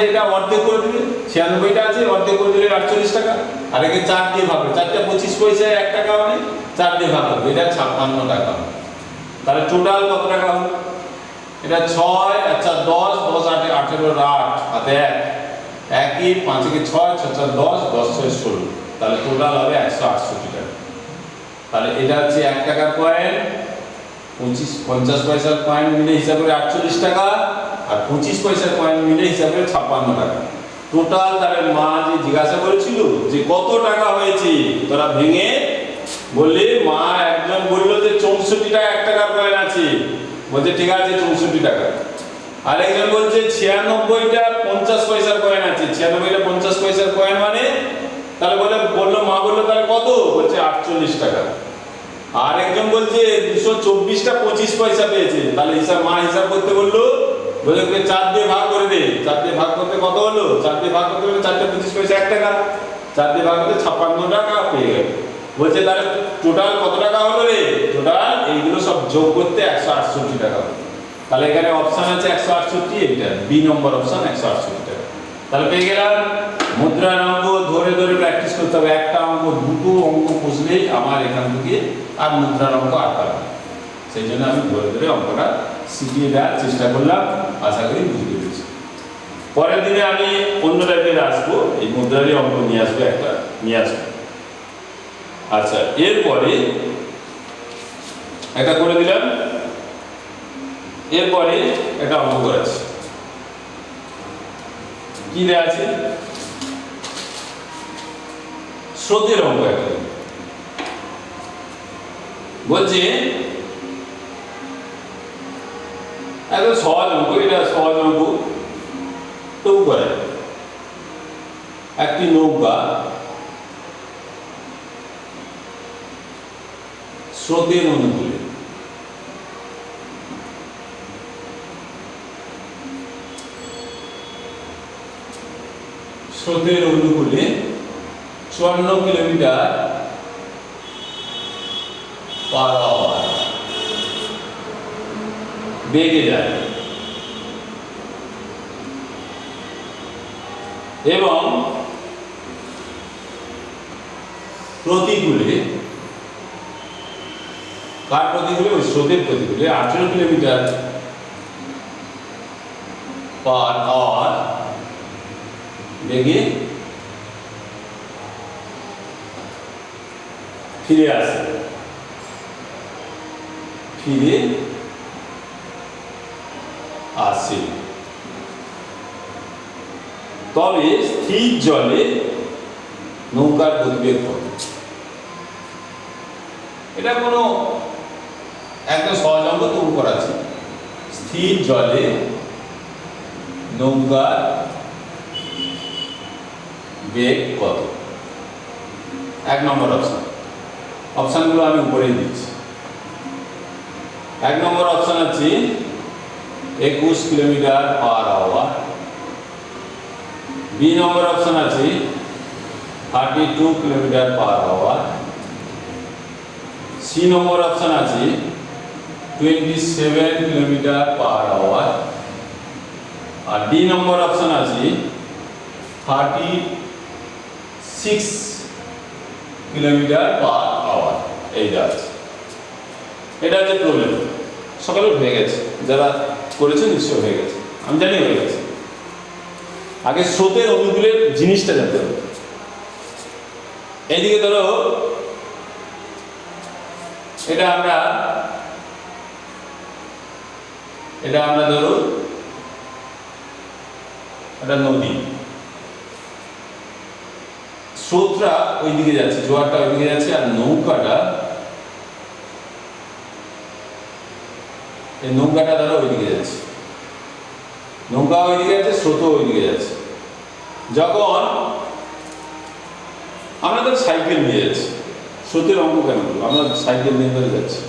এটা অর্ধেক করে দিবে, 96টা আছে অর্ধেক করে দিলে 48 টাকা, আর একে 4 দিয়ে ভাগ করবে, 4টা 25 পয়সায় 1 টাকা মানে 4 দিয়ে ভাগ করবে, এটা 56 টাকা। তাহলে টোটাল কত টাকা হবে? এটা 6, আচ্ছা 10, 10 8 18 8 হাতে 1, 1 কি 5 কি 6, 6 4 10, 10 6 16, তাহলে টোটাল হবে 168 টাকা। তাহলে এটা হচ্ছে 1 টাকার কয়েন, 50 পয়সার কয়েন মিলে হিসাব করে 48 টাকা, আর 25 পয়সার কয়েন মিলে হিসাব করে 56 টাকা। টোটাল তাহলে মা যে জিজ্ঞাসা করেছিল যে কত টাকা হয়েছে, তোরা ভেঙে বললে মা একজন বলল যে 64 টাকা 1 টাকার কয়েন আছে, বলছে ঠিক আছে 64 টাকা। আর একজন বলছে 96টা 50 পয়সার কয়েন আছে, 96টা 50 পয়সার কয়েন মানে, তাহলে বললো মা বললো তাহলে কত, বলছে 48 টাকা। আর একজন বলছে 224টা 25 পয়সা পেয়েছে, তাহলে মা হিসাব করতে বললো, বলে 4 দিয়ে ভাগ করে দে, 4 দিয়ে ভাগ করতে কত হলো, 4 দিয়ে ভাগ করতে হলে 4টা 25 পয়সা 1 টাকা, 4 দিয়ে ভাগ করতে 56 টাকা পেয়ে গেল। বলছে তাহলে টোটাল কত টাকা হলো রে, টোটাল এইগুলো সব যোগ করতে 168 টাকা হলো। তাহলে এখানে অপশন আছে 168, এইটা বি নম্বর অপশন 168 টাকা। তাহলে পেয়ে গেলাম। মুদ্রার অঙ্ক ধরে ধরে প্র্যাকটিস করতে হবে, একটা অঙ্ক দুটো অঙ্ক বুঝলেই আমার এখান থেকে আর মুদ্রার অঙ্ক আর পারবে, সেই জন্য আমি ধরে ধরে অঙ্কটা শিখিয়ে দেওয়ার চেষ্টা করলাম, আশা করি বুঝতে পেরেছি। পরের দিনে আমি অন্য টাইপের আসবো, এই মুদ্রারই অঙ্ক নিয়ে আসবো, একটা নিয়ে আসবো। আচ্ছা, এরপরে এটা করে দিলাম, এরপরে একটা অঙ্ক করাচ্ছি। কি দেয়া আছে, স্রোতের অঙ্ক একটা বলছে, একদম সহজ অঙ্ক, এটা সহজ অঙ্ক তবু করে। একটি নৌকা স্রোতের অনুকূলে স্রোতের অনুকূলে 54 কিলোমিটার পার আওয়ার বেগে যায় এবং প্রতিকূলে, কার প্রতিকূলে, ওই স্রোতের প্রতিকূলে 18 কিলোমিটার পার আওয়ার বেগে ফিরে আসে, তবে স্থির জলে নৌকার গতিবেগ কত? এটা কোনো একদম সহজ অঙ্ক তবু করাচ্ছি। স্থির জলে নৌকার বেগ কত? 1 নম্বর অপশন, অপশনগুলো আমি উপরেই দিচ্ছি। 1 নম্বর অপশন আছে 21 কিলোমিটার পার আওয়ার, বি নম্বর অপশন আছে 32 কিলোমিটার পার আওয়ার, সি নম্বর অপশন আছে 27 কিলোমিটার পার আওয়ার, আর ডি নম্বর অপশন আছে 36 কিলোমিটার পার আওয়ার। এইটা আছে, এটা হচ্ছে প্রবলেম। সকলের হয়ে গেছে, যারা করেছে নিশ্চয় হয়ে গেছে, আমি জানি হয়ে গেছে। আগে স্রোতের অনুকূলের জিনিসটা জানতে হবে। এইদিকে ধরো এটা আমরা ধরো এটা নদী, স্রোতটা ওইদিকে যাচ্ছে, জোয়ারটা ওইদিকে যাচ্ছে, আর নৌকাটা ধরো ওইদিকে যাচ্ছে, নৌকা ওইদিকে যাচ্ছে, স্রোত ওইদিকে যাচ্ছে। যখন আমরা তো সাইকেল নিয়ে যাচ্ছি, স্রোতের অঙ্ক কেন করবো, আমরা সাইকেল নিয়ে ধরে যাচ্ছি।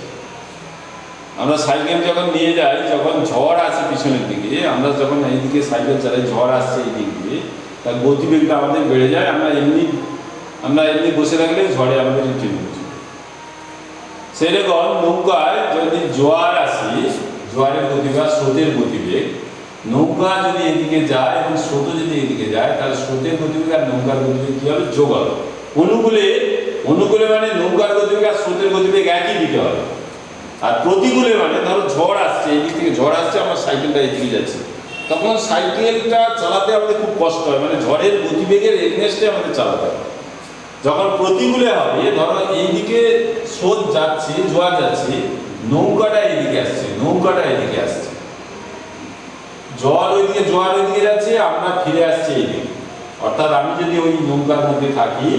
আমরা সাইকেল যখন নিয়ে যাই, যখন ঝড় আসে পিছনের দিকে, আমরা যখন এইদিকে সাইকেল চালাই, ঝড় আসছে এই দিক দিয়ে, তার গতিবেগটা আমাদের বেড়ে যায়। আমরা এমনি বসে থাকলে ঝড়ে আমাদের রিটেন হচ্ছে। সেরকম নৌকায় যদি জোয়ার আসে, জোয়ারের গতিবেগ, স্রোতের গতিবেগ, নৌকা যদি এদিকে যায় এবং স্রোত যদি এদিকে যায়, তাহলে স্রোতের গতিবেগ আর নৌকার গতিবেগ কি হবে? যোগ হবে। অনুকূলে অনুকূলে মানে নৌকার গতিবেগ আর স্রোতের গতিবেগ একই দিকে হবে। আর প্রতিকূলে মানে ধরো ঝড় আসছে, এই দিক থেকে ঝড় আসছে, আমার সাইকেলটা এদিকে যাচ্ছে, তখন সাইকেলটা চালাতে আমাদের খুব কষ্ট হয়, মানে ঝড়ের গতিবেগের এগনেস্টে আমাদের চালাতে হবে। যখন প্রতিকূলে হবে, ধরো এইদিকে স্রোত যাচ্ছে, জোয়ার যাচ্ছে, নৌকাটা এইদিকে আসছে, নৌকাটা এইদিকে আসছে, জল ওইদিকে, জোয়ার ওইদিকে যাচ্ছে, আমরা ফিরে আসছি এইদিকে। অর্থাৎ আমি যদি ওই নৌকার মধ্যে থাকি,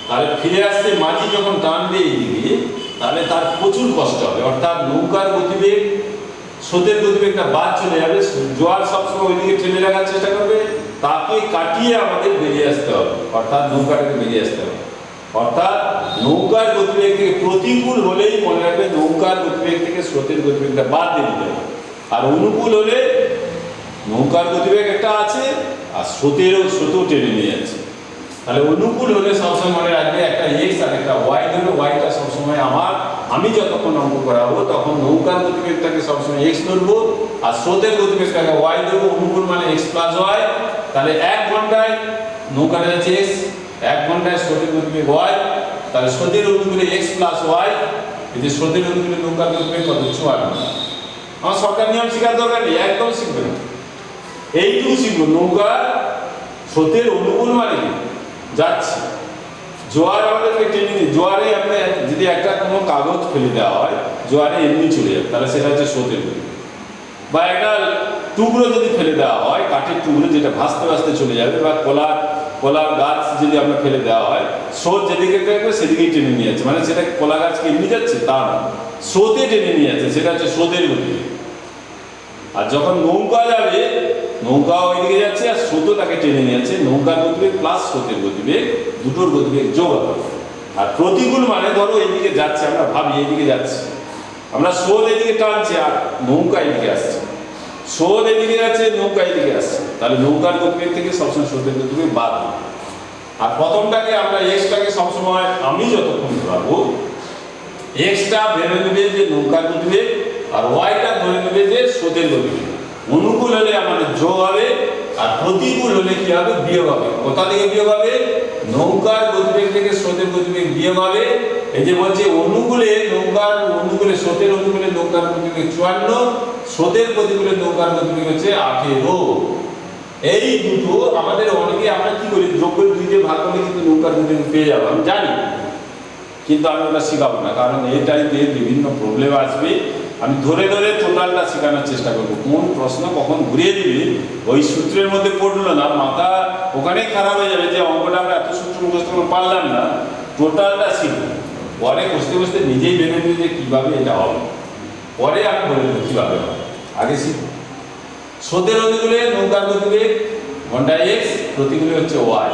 তাহলে ফিরে আসতে মাঝি যখন টানবে এইদিকে, তাহলে তার প্রচুর কষ্ট হবে। অর্থাৎ নৌকার গতিবেগ স্রোতের গতিবেগটা বাদ চলে যাবে, জোয়ার সবসময় ওইদিকে ঠেলে রাখার চেষ্টা করবে, তাকে কাটিয়ে আমাদের বেরিয়ে আসতে হবে, অর্থাৎ নৌকাটাকে বেরিয়ে আসতে হবে। অর্থাৎ নৌকার গতিবেগ থেকে প্রতিকূল হলেই মনে রাখবে নৌকার গতিবেগ থেকে স্রোতের গতিবেগটা বাদ দিয়ে দিতে হবে। আর অনুকূল হলে নৌকার গতিবেগ একটা আছে আর স্রোতও টেনে নিয়ে যাচ্ছে। তাহলে অনুকূল হলে সবসময় মনে রাখবে একটা এক্স আর একটা ওয়াই ধরবে, ওয়াইটা সবসময় আমি যতক্ষণ অঙ্ক করাবো তখন নৌকার গতিবেগটাকে সবসময় এক্স ধরবো আর স্রোতের গতিবেগটাকে ওয়াই ধরবো। অনুকূল মানে এক্স প্লাস ওয়াই, তাহলে 1 ঘন্টায় নৌকাটা যাচ্ছে এক্স, 1 ঘন্টায় স্রোতের গতিবেগ ওয়াই, তাহলে স্রোতের অনুকূলে এক্স প্লাস ওয়াই। এই যে স্রোতের অনুকূলে নৌকার গতিবেগ কত? 54। আমার সরকার নিয়ম শেখার দরকার নেই, একদম শিখবে না, এইটুকু শিখবো। নৌকা স্রোতের অনুকূল মানে যাচ্ছে, জোয়ার আমাদেরকে টেনে নিয়ে, জোয়ারে আপনি যদি একটা কোনো কাগজ ফেলে দেওয়া হয়, জোয়ারে এমনি চলে যাবে, তাহলে সেটা হচ্ছে স্রোতের গতিবেগ। বা একটা টুকরো যদি ফেলে দেওয়া হয়, কাঠের টুকরো যেটা ভাসতে ভাসতে চলে যাবে, বা কলার গাছ যদি আমরা ফেলে দেওয়া হয়, স্রোত যেদিকে থাকবে সেদিকেই টেনে নিয়ে যাচ্ছে, মানে সেটা কলা গাছকে এমনি যাচ্ছে তা না, স্রোতে টেনে নিয়ে যাচ্ছে, সেটা হচ্ছে স্রোতের গতিবেগ। আর যখন নৌকা যাবে, নৌকা ওইদিকে যাচ্ছে আর স্রোতও তাকে টেনে নিয়ে যাচ্ছে, নৌকার গতিবেগ প্লাস স্রোতের গতিবেগ, দুটোর গতিবেগ যোগ হবে। আর প্রতিকূল মানে ধরো এইদিকে যাচ্ছে, আমরা ভাবি এইদিকে যাচ্ছে, আমরা স্রোত এদিকে টানছি আর নৌকা এদিকে আসছে, স্রোত এদিকে যাচ্ছে, নৌকা এদিকে আসছে, তাহলে নৌকার গতিবেগ থেকে সবসময় স্রোতের গতিবেগ বাদ হবে। আর প্রথমটাকে আমরা এক্সটাকে সবসময় আমি যতক্ষণ ধরাবো, এক্সটা ভেবে নেবে যে নৌকার গতিবেগ আর ওয়াইটা ধরে নেবে যে স্রোতের গতিবেগ। অনুকূল হলে আমাদের যোগ হবে আর প্রতিকূল হলে কি হবে? বিয়োগ হবে। কোথা থেকে বিয়োগ হবে? নৌকার গতিবেগ থেকে স্রোতের গতিবেগ বিয়োগ হবে। এই যে বলছে অনুকূলে স্রোতের অনুকূলে নৌকার গতিবেগ 54, স্রোতের প্রতিকূলে নৌকার গতিবেগ হচ্ছে 18। এই দুটো আমাদের অনেকে আমরা কি করি, যোগ করে 2 দিয়ে ভাগ করলে কিন্তু নৌকার গতিবেগ পেয়ে যাবো, আমি জানি, কিন্তু আমি ওটা শেখাবো না, কারণ এই টাইপে বিভিন্ন প্রবলেম আসবে। আমি ধরে ধরে টোটালটা শেখানোর চেষ্টা করবো, কোন প্রশ্ন কখন ঘুরিয়ে দিবি ওই সূত্রের মধ্যে পড়লো না, মাথা ওখানেই খারাপ হয়ে যাবে যে অঙ্কটা আমরা এত সূত্র মুখস্থ করে পারলাম না। টোটালটা শিখবো, পরে বসতে বসতে নিজেই ভেবে নিবি যে কীভাবে এটা হবে, পরে আমি বলে দেবো কীভাবে হবে, আগে শিখবো। স্রোতের অনুকূলে নৌকার গতিবেগ ঘন্টায় এক্স, প্রতিকূলে হচ্ছে ওয়াই,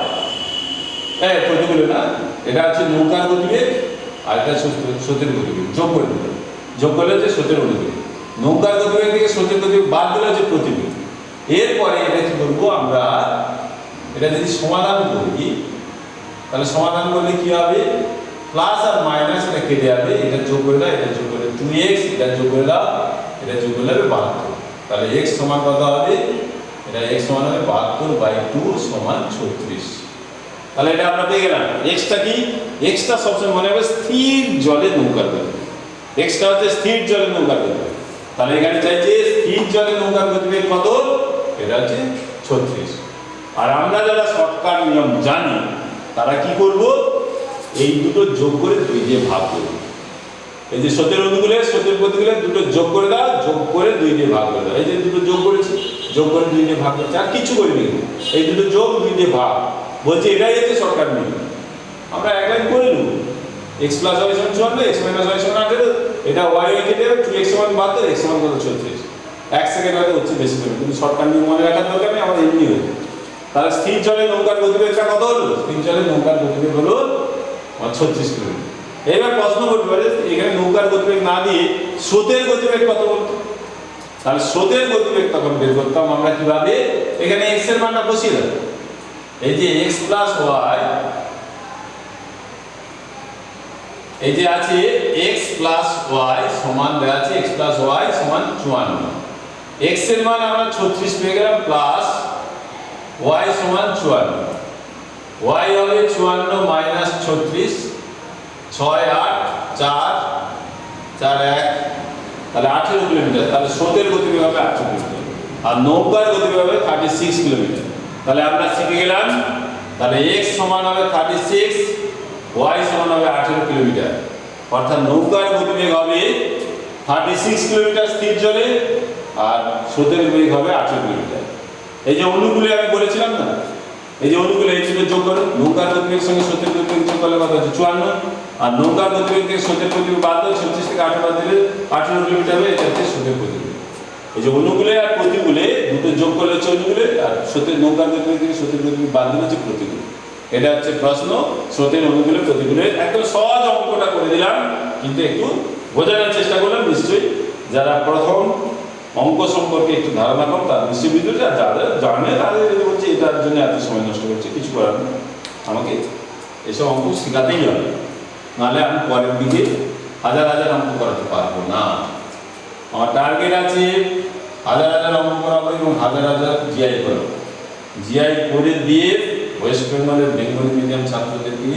প্রতিকূলে না, এটা হচ্ছে নৌকার গতিবেগ আর এটা স্রোতের গতিবেগ, যোগ করে দিতে, যোগ করলে হচ্ছে স্রোতের অনুকূলে। নৌকার গতিবেগ থেকে স্রোতের গতিবেগ বাদ দিলে হচ্ছে প্রতিকূল। এরপরে এটা কি করবো আমরা, এটা যদি সমাধান করি, তাহলে সমাধান করলে কি হবে? প্লাস আর মাইনাস এটা কেটে যাবে, এটা যোগ করে দাও, এটা যোগ করে 2x, এটা যোগ করে দাও, এটা যোগ করলে হবে 72। তাহলে x সমান কত হবে? এটা x সমান হবে 72/2 সমান 36। তাহলে এটা আমরা পেয়ে গেলাম। এক্সটা কি? এক্সটা সবসময় মনে হবে স্থির জলে নৌকার গতিবেগ, এক্সটা হচ্ছে স্থির জলে নৌকার গতিবেগ। তাহলে এখানে চাইছে স্থির জলে নৌকার গতিবেগ কত? এটা হচ্ছে 36। আর আমরা যারা শর্টকাট নিয়ম জানি তারা কি করব, এই দুটো যোগ করে 2 দিয়ে ভাগ করব। এই যে স্রোতের অনুকূলে স্রোতের প্রতিকূলে দুটো যোগ করে দাও, যোগ করে 2 দিয়ে ভাগ করে দাও। এই যে দুটো যোগ করেছি, যোগ করে 2 দিয়ে ভাগ করেছি, আর কিছু করিনি, এই দুটো যোগ 2 দিয়ে ভাগ, বলছে এটাই হচ্ছে শর্টকাট নিয়ম। আমরা এক লাইন করে নেব, x + y = 54, x - y = 18, এটা y কেটে 2x সমান 72, x সমান কত? 36। 1 সেকেন্ড হয়তো হচ্ছে বেশি করে, কিন্তু শর্টকাট নিয়ম মনে রাখার দরকার নেই, আমার এমনি হয়ে যায়। তাহলে স্থির জলে নৌকার গতিবেগটা কত হলো? স্থির জলে নৌকার গতিবেগ হলো 36 কিলোমিটার। এবার প্রশ্ন করতে পারে এখানে নৌকার গতিবেগ না দিয়ে স্রোতের গতিবেগ কত বলতো? তাহলে স্রোতের গতিবেগ তখন বের করতাম আমরা কিভাবে, এখানে x এর মানটা বসিয়ে দেব। এই যে x + y, এই যে আছে x + y সমান দেওয়া আছে x + y সমান 54। x এর মান আমরা 36 পেয়ে গেলাম প্লাস y সমান 54, y হবে 54 মাইনাস 36, 6 8 4 4 1, তাহলে 18 কিলোমিটার। তাহলে স্রোতের গতিবেগ হবে 18 কিলোমিটার আর নৌকার গতিবেগ হবে 36 কিলোমিটার। তাহলে আমরা শিখে গেলাম, তাহলে x সমান হবে 36, y সমান হবে 18 কিলোমিটার, অর্থাৎ নৌকার গতিবেগ হবে 36 কিলোমিটার স্থির জলে আর স্রোতের বেগ হবে 18 কিলোমিটার। এই যে অনুগুলো আমি বলেছিলাম না, এই যে অনুগুলো এই দুটো যোগ করুন, নৌকার গতিবেগের সঙ্গে স্রোতের গতিবেগ যোগ করলে কত হচ্ছে 54, আর নৌকার গতিবেগ থেকে স্রোতের গতিবেগ বাদ দিলে 36 থেকে 18 বাদ দিলে 18 কিলোমিটার হবে, এটা হচ্ছে স্রোতের গতিবেগ। এই যে অনুগুলো আর প্রতিকূলে দুটো যোগ করলে হচ্ছে অনুগুলো, আর স্রোতের নৌকার গতিবেগ থেকে স্রোতের গতিবেগ বাদ দিলে হচ্ছে প্রতিকূল। এটা হচ্ছে প্রশ্ন, স্রোতের অনুগুলো প্রতিকূলের। একদম সহজ অঙ্কটা করে দিলাম, কিন্তু একটু বোঝানোর চেষ্টা করলাম। নিশ্চয়ই যারা প্রথম অঙ্ক সম্পর্কে একটু ধারণা কম তার নিশ্চয়ই ভিডিওটা, যাদের জানে তাদের বলছে এটার জন্য এত সময় নষ্ট করছে, কিছু করার নেই। আমাকে এসব অঙ্ক শেখাতেই হবে, নাহলে আমি পরের দিকে হাজার হাজার অঙ্ক করাতে পারবো না। আমার টার্গেট আছে হাজার হাজার অঙ্ক করাবো এবং হাজার হাজার জিআই করাবো। জিআই করে দিয়ে ওয়েস্ট বেঙ্গলের বেঙ্গলি মিডিয়াম ছাত্রদেরকে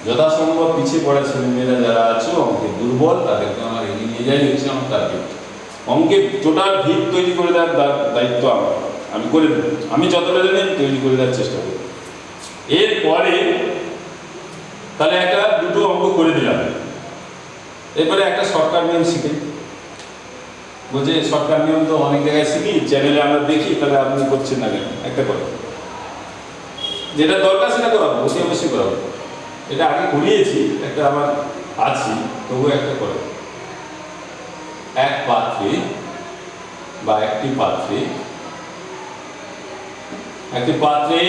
যথাসম্ভব পিছিয়ে পড়া ছেলেমেয়েরা যারা আছো অঙ্কে দুর্বল, তাদেরকে আমার এগিয়ে নিয়ে যাই হচ্ছে আমার টার্গেট। অঙ্কে টোটাল ভিত তৈরি করে দেওয়ার দায়িত্ব আমার, আমি করে দেবো। আমি যতটা জানি তৈরি করে দেওয়ার চেষ্টা করব। এরপরে তাহলে একটা দুটো অঙ্ক করে দিলাম, এরপরে একটা শর্টকাট নিয়ম শিখে। বলছে শর্টকাট নিয়ম তো অনেক জায়গায় শিখি, চ্যানেলে আমরা দেখি, তাহলে আপনি করছেন না কেন? একটা করে যেটা দরকার সেটা করাবো, অতি অবশ্যই করাবো। এটা আগে করিয়েছি, একটা আমার আছে, তবুও একটা করে। এক পাত্রে বা একটি পাত্রে, একটি পাত্রে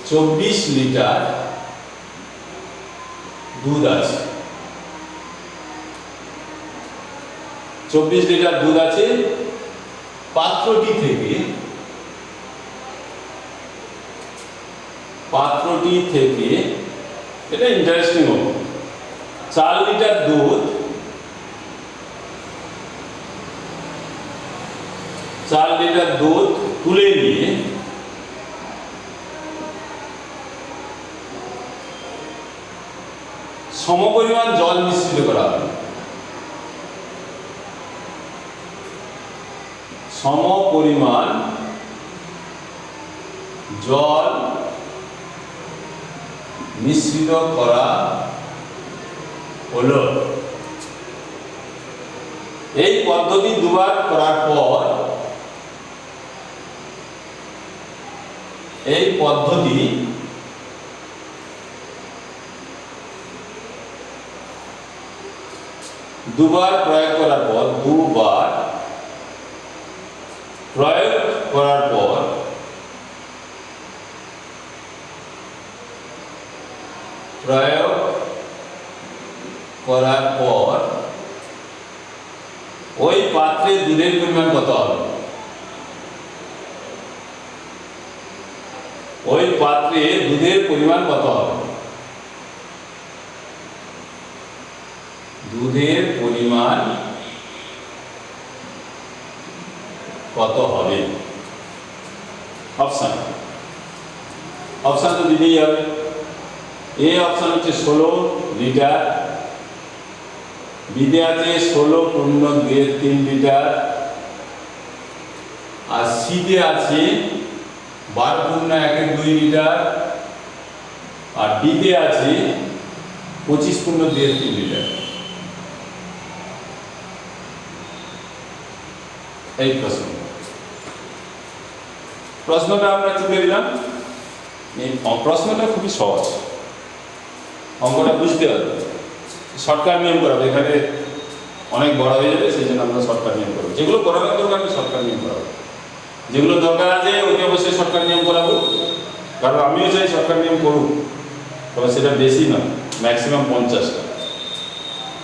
24 লিটার দুধ আছে। 24 লিটার দুধ আছে। পাত্রটি থেকে এটা ইন্টারেস্টিং হবে, 4 লিটার দুধ, 4 লিটার দুধ তুলে নিয়ে সমপরিমাণ জল মিশ্রিত করা হবে। সমপরিমাণ জল মিশ্রিত করা হলো। এই পদ্ধতি দুবার করার পর এই পদ্ধতি দুবার প্রয়োগ করার পর ওই পাত্রে দুধের পরিমাণ কত হবে? ওই পাত্রে দুধের পরিমাণ কত হবে? দুধের পরিমাণ কত হবে? অপশন তো দিতেই হবে। এ অপশন হচ্ছে 16 লিটার, বিতে আছে 16.2 লিটার, আর সিতে আছে 12.12 লিটার, আর ডিতে আছে 25.23 লিটার। এই প্রশ্নটা আমরা চুকে দিলাম। এই প্রশ্নটা খুবই সহজ, অঙ্কটা বুঝতে হবে। শর্টকাট নিয়ম করাবো, এখানে অনেক বড় হয়ে যাবে, সেই জন্য আমরা শর্টকাট নিয়ম করবো। যেগুলো করানোর দরকার আমি শর্টকাট নিয়ম করাবো, যেগুলো দরকার আছে ওকে অবশ্যই শর্টকাট নিয়ম করাবো। কারণ আমিও চাই শর্টকাট নিয়ম করুক, তবে সেটা বেশি নয়, ম্যাক্সিমাম 50টা।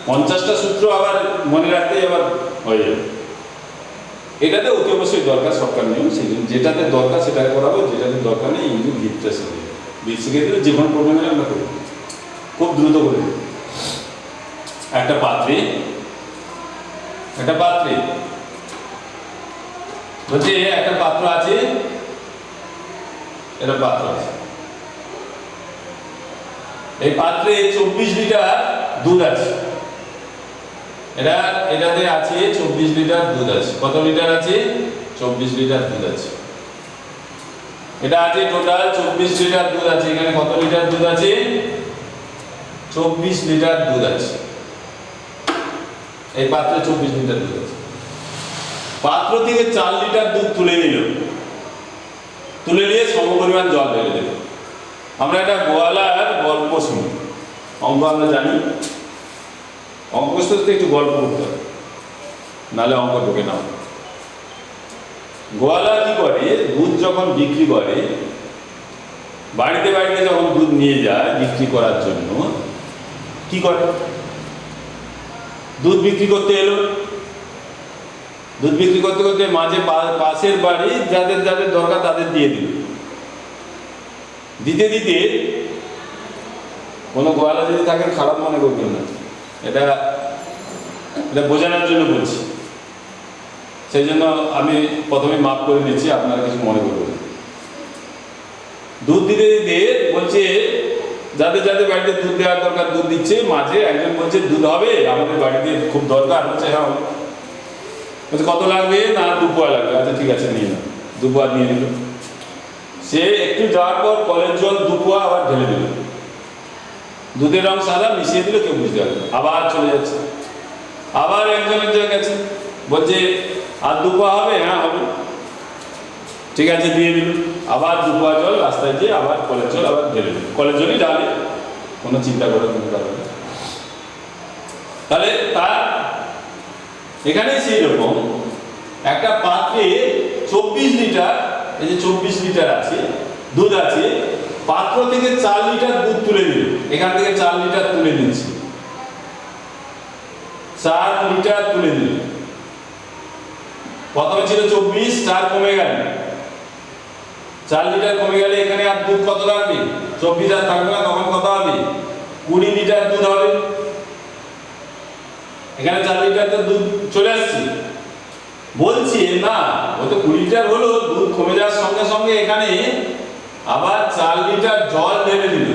50টা সূত্র আবার মনে রাখতেই আবার হয়ে যাবে। এটাতে অতি অবশ্যই দরকার শর্টকাট নিয়ম, সেই জন্য যেটাতে দরকার সেটাকে করাবো, যেটাতে দরকার নেই কিন্তু ভিতটা শিখে ভিত শিখে দিলে যে কোনো প্রবলেমে আমরা করি, খুব দ্রুত করে দিই। একটা পাত্রে বলছে একটা পাত্র আছে, এটা পাত্র আছে, এই পাত্রে 24 লিটার দুধ আছে। এটাতে আছে 24 লিটার দুধ আছে। কত লিটার আছে? 24 লিটার দুধ আছে। এটা আছে টোটাল 24 লিটার দুধ আছে। এখানে কত লিটার দুধ আছে? 24 লিটার দুধ আছে। এই পাত্রে 24 লিটার দুধ আছে। পাত্র থেকে 4 লিটার দুধ তুলে নিল, তুলে নিয়ে সমপরিমাণ জল ঢেলে দিল। আমরা একটা গোয়ালার গল্প শুনি, অঙ্ক আমরা জানি, অঙ্ক করতে একটু গল্প করতে হবে, নাহলে অঙ্ক ঢোকে না। গোয়ালা কি করে, দুধ যখন বিক্রি করে, বাড়িতে বাড়িতে যখন দুধ নিয়ে যায় বিক্রি করার জন্য, কি করে? দুধ বিক্রি করতে এলো, দুধ বিক্রি করতে করতে মাঝে পাশের বাড়ি যাদের যাদের দরকার তাদের দিয়ে দিল। দিতে দিতে কোনো গোয়ালা যদি তাকে খারাপ মনে করবেন না, এটা বোঝানোর জন্য বলছি, সেই জন্য আমি প্রথমে মাফ করে দিচ্ছি, আপনারা কিছু মনে করবেন। দুধ দিতে দিতে বলছে যাদের যাদের বাড়িতে দুধ দেওয়ার দরকার দুধ দিচ্ছে। মাঝে একজন বলছে দুধ হবে, আমাদের বাড়িতে খুব দরকার। বলছে হ্যাঁ। বলছে কত লাগবে? না 2 পোয়া লাগবে। আচ্ছা ঠিক আছে, নিয়ে নাও। 2 পোয়া নিয়ে নিল। সে একটু যাওয়ার পর কলের জল 2 পোয়া আবার ঢেলে দিল, দুধের রং সাদা মিশিয়ে দিল, কেউ বুঝতে পারবে। আবার চলে যাচ্ছে, আবার একজনের জায়গায় গেছে, বলছে আর 2 পোয়া হবে? হ্যাঁ হবে। ঠিক আছে, দিয়ে দিল। আবার 2 পোয়া জল রাস্তায় দিয়ে আবার কলের জল আবার ঢেলে দিল। কলের জলই ডালে, কোনো চিন্তা করে কোনো কারণ নেই। তাহলে তার এখানে সেই রকম একটা পাত্রে 24 লিটার, এই যে 24 লিটার আছে দুধ আছে, পাত্র থেকে 4 লিটার দুধ তুলে দিল। এখান থেকে 4 লিটার তুলে নিচ্ছে, 4 লিটার তুলে দিল। প্রথমে ছিল 24, 4 কমে গেল, 4 লিটার কমে গেলে এখানে আর দুধ কত লাগবে? 24 আর থাকবে না, তখন কত হবে? 20 লিটার দুধ হবে। এখানে 4 লিটার তো দুধ চলে আসছে। বলছে না, ও তো 20 লিটার হলো, দুধ কমে যাওয়ার সঙ্গে সঙ্গে এখানে আবার 4 লিটার জল ঢেলে দিল।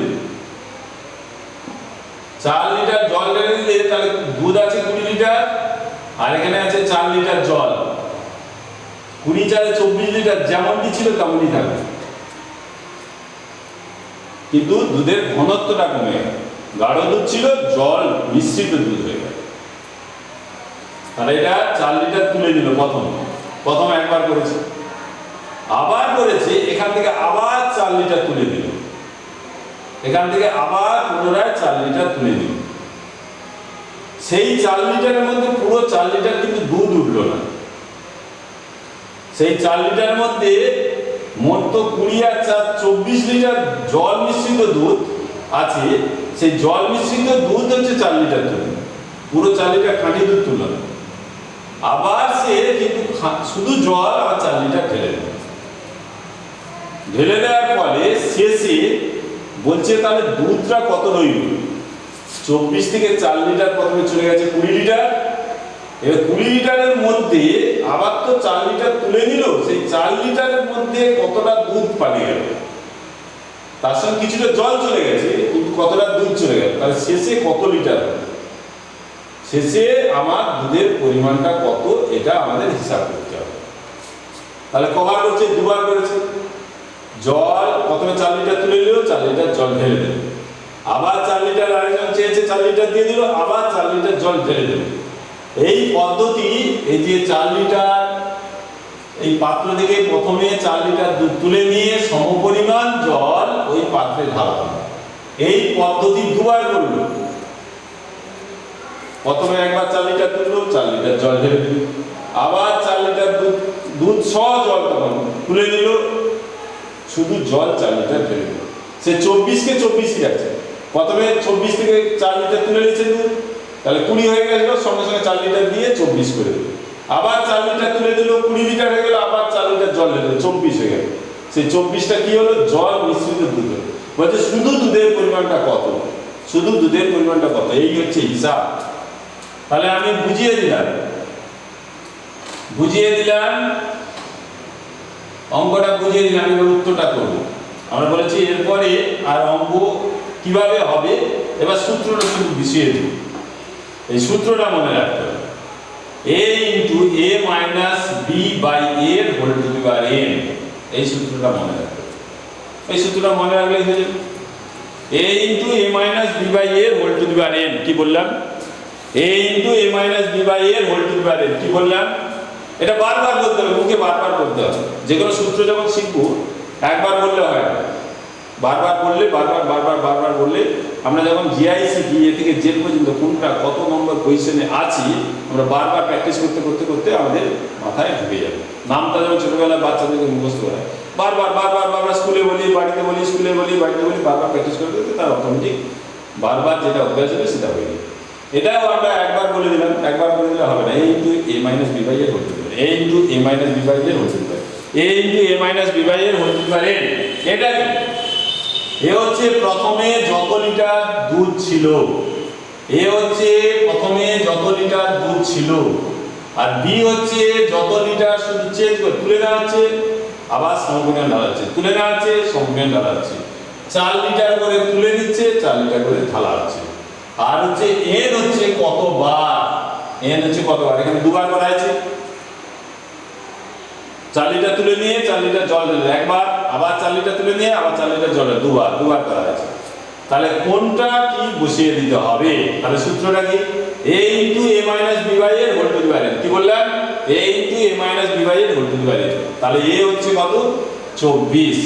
4 লিটার জল ঢেলে দিলে তাহলে দুধ আছে 20 লিটার, আর এখানে আছে 4 লিটার জল। 20 4 24 লিটার, যেমনটি ছিল তেমনই থাকবে, কিন্তু দুধের ঘনত্বটা কমে গেল। গাঢ় দুধ ছিল, জল মিশ্রিত দুধ হয়ে গেল। তাহলে এটা 4 লিটার তুলে দিল। প্রথম একবার করেছে, আবার করেছে, এখান থেকে আবার 4 লিটার তুলে দিল, এখান থেকে আবার পুনরায় 4 লিটার তুলে দিল। সেই 4 লিটারের মধ্যে পুরো 4 লিটার কিন্তু দুধ উঠলো না। সেই 4 লিটার মধ্যে মোট তো 20 আর 4 24 লিটার জল মিশ্রিত দুধ আছে। সেই জল মিশ্রিত দুধ হচ্ছে 4 লিটার তুলে, পুরো 4 লিটার খাঁটি দুধ তুলল না। আবার সে কিন্তু শুধু জল আবার 4 লিটার ঢেলে দেওয়ার ফলে শেষে বলছে তাহলে দুধটা কত রইল? 24 থেকে 4 লিটার প্রথমে চলে গেছে 20 লিটার। এবার 20 লিটারের মধ্যে আবার তো 4 লিটার তুলে নিল, সেই 4 লিটারের মধ্যে কতটা দুধ পালিয়ে গেল, তার সঙ্গে কিছুটা জল চলে গেছে, কিন্তু কতটা দুধ চলে গেল, তাহলে শেষে কত লিটার? শেষে আমার দুধের পরিমাণটা কত, এটা আমাদের হিসাব করতে হবে। তাহলে কবার করছে? 2 বার করেছে। জল প্রথমে 4 লিটার তুলে নিল, 4 লিটার জল ঢেলে দিল, আবার 4 লিটার আরেকজন চেয়েছে 4 লিটার দিয়ে দিল, আবার 4 লিটার জল ঢেলে দিল। এই পদ্ধতি, এই যে 4 লিটার এই পাত্র থেকে প্রথমে 4 লিটার দুধ তুলে নিয়ে সমপরিমাণ জল ওই পাত্রে ঢালা হলো, এই পদ্ধতি 2 বার করলো। প্রথমে একবার 4 লিটার তুললো, 4 লিটার জল ঢেলে দিল, আবার 4 লিটার দুধ সহ জল তখন তুলে নিল, শুধু জল 4 লিটার ঢেলে দিল। সে 24 কে 24ই আছে। প্রথমে 24 থেকে 4 লিটার তুলে নিচ্ছে দুধ, তাহলে 20 হয়ে গেল, সঙ্গে সঙ্গে 4 লিটার দিয়ে 24 করে দিল। আবার 4 লিটার তুলে দিল, 20 লিটার হয়ে গেল, আবার 4 লিটার জল ঢেলে দিল, 24 হয়ে গেল। সেই 24টা কি হলো? জল মিশ্রিত দুধ হলো। বলছে শুধু দুধের পরিমাণটা কত, শুধু দুধের পরিমাণটা কত, এই হচ্ছে হিসাব। তাহলে আমি বুঝিয়ে দিলাম অঙ্কটা বুঝিয়ে দিলাম, এবার উত্তরটা করবো। আমরা বলেছি এরপরে আর অঙ্ক কিভাবে হবে, এবার সূত্রটা শুধু বুঝিয়ে দিই। এই সূত্রটা মনে রাখতে হবে, a into a minus b by a whole to the power n। এই সূত্রটা মনে রাখতে হবে। এই সূত্রটা মনে রাখলেই হয়ে যাবে a into a minus b by a whole to the power n। কি বললাম? a into a minus b by a whole to the power n। কি বললাম? এটা বারবার বলতে হবে, মুখে বারবার বলতে হবে। যে কোনো সূত্র যখন শিখবো একবার বললে হয় না, বারবার বললে, বারবার বললে আমরা যখন জিআই শিখি এ থেকে জেড পর্যন্ত কোনটা কত নম্বর পজিশনে আছি আমরা বারবার প্র্যাকটিস করতে করতে করতে আমাদের মাথায় ঢুকে যাবে। নামটা যেমন ছোটবেলায় বাচ্চাদেরকে মুখস্থ করা হয়, বারবার স্কুলে বলি, বাড়িতে বলি, স্কুলে বলি, বাড়িতে বলি, বারবার প্র্যাকটিস করতে করতে তার অটোমেটিক বারবার যেটা অভ্যাস হবে সেটা হয়ে যাবে। এটাও আমরা একবার বলে দিলাম, একবার বলে দিলে হবে না। a into a minus b by r whole to the power n, a into a minus b by r whole to the power n, a into a minus b by r whole to the power n। এটা কি? এ হচ্ছে প্রথমে যত litre দুধ ছিল, এ হচ্ছে প্রথমে যত লিটার দুধ ছিল, আর বি হচ্ছে যত লিটার, শুধু চেঞ্জ করে তুলে নেওয়া হচ্ছে আবার সমপরিমাণ ঢালা হচ্ছে, তুলে নেওয়া হচ্ছে সমপরিমাণ ঢালা হচ্ছে, 4 লিটার করে তুলে নিচ্ছে, 4 লিটার করে ঢালা হচ্ছে। আর হচ্ছে এন হচ্ছে কতবার, এন হচ্ছে কতবার, এখানে দুবার করা আছে। 4 লিটার তুলে নিয়ে 4 লিটার জল ঢেলে একবার, আবার 4 লিটার তুলে নিয়ে আবার 4 লিটার জল দুবার করা আছে। তাহলে কোনটা কি বসিয়ে দিতে হবে? তাহলে সূত্রটা কি? a into a minus b by r whole to the power n। কি বললাম? a into a minus b by r whole to the power n। তাহলে a হচ্ছে কত? 24।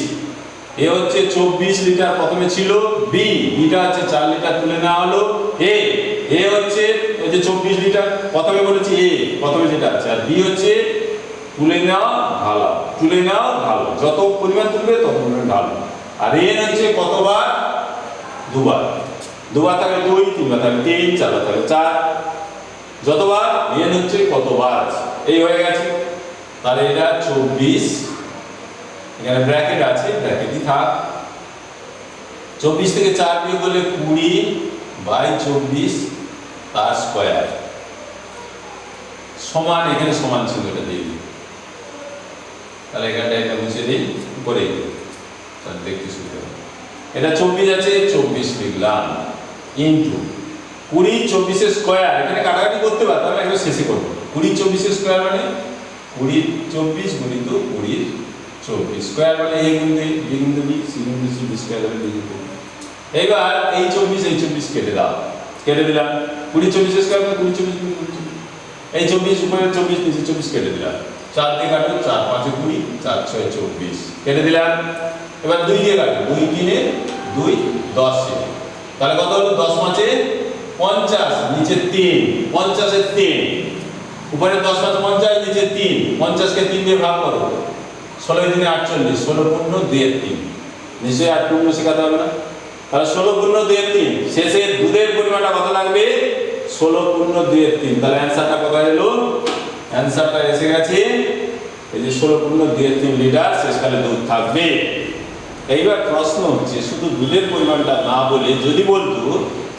a হচ্ছে 24 লিটার প্রথমে ছিল, b বিটা হচ্ছে 4 লিটার তুলে নেওয়া হলো, a হচ্ছে ওই যে 24 লিটার প্রথমে বলেছি a প্রথমে যেটা আছে, আর b হচ্ছে তুলে নাও ঢালা, তুলে নাও ঢালো, যত পরিমাণ তুলবে তত পরিমাণ ঢালো। আর n হচ্ছে কতবার? দুবার, দুবার থাকলে 2, 3বার থাকলে 3, 4বার থাকলে 4, যতবার n হচ্ছে কতবার আছে। এই হয়ে গেছে। তাহলে এটা 24, এখানে ব্র্যাকেট আছে, ব্র্যাকেটই থাক। 24 থেকে 4 বিয়োগ করলে 20 বাই 24 তার স্কয়ার সমান, এখানে সমান ছিল এটা দিয়ে দিই। তাহলে এখানটা এটা মুছে দিই, উপরে তাহলে দেখতে শুরু করব। এটা 24 আছে, 24 লিখলাম, ইনটু 20 24 এর স্কয়ার, এখানে কাটাকাটি করতে পারতাম, একবার শেষে করব। 20 24 এর স্কয়ার মানে 20 24 গুণিত 20 24 স্কয়ার মানে a গুণিত b গুণিত b, c গুণিত c, b স্কয়ার মানে b গুণিত b। এবার এই 24 কেটে দাও, কেটে দিলাম। 20 24 এর স্কয়ার মানে 20 24 গুণিত 20, এই 24 উপরে 24 নিচে 24 কেটে দিলাম। 4 দিয়ে কাটো, 4 5 20, 4 6 24 কেটে দিলাম। এবার 2 দিয়ে কাটো, 2 3 2 10, তাহলে কত হলো? 10 5 50, নিচে 3, 50 এর 3, উপরে 10 5 50, নিচে 3, 50 কে 3 দিয়ে ভাগ করো, 16 3 48, 16 পূর্ণ 2 এর 3, নিশ্চয়ই 8 পূর্ণ শেখাতে হবে না। তাহলে 16 পূর্ণ 2 এর 3, শেষে দুধের পরিমাণটা কত লাগবে? 16 পূর্ণ 2 এর 3। তাহলে অ্যানসারটা কত এলো? অ্যানসারটা এসে গেছে এই যে 16 পূর্ণ 2 এর 3 লিটার শেষকালে দুধ থাকবে। এইবার প্রশ্ন হচ্ছে শুধু দুধের পরিমাণটা না বলে যদি বলতো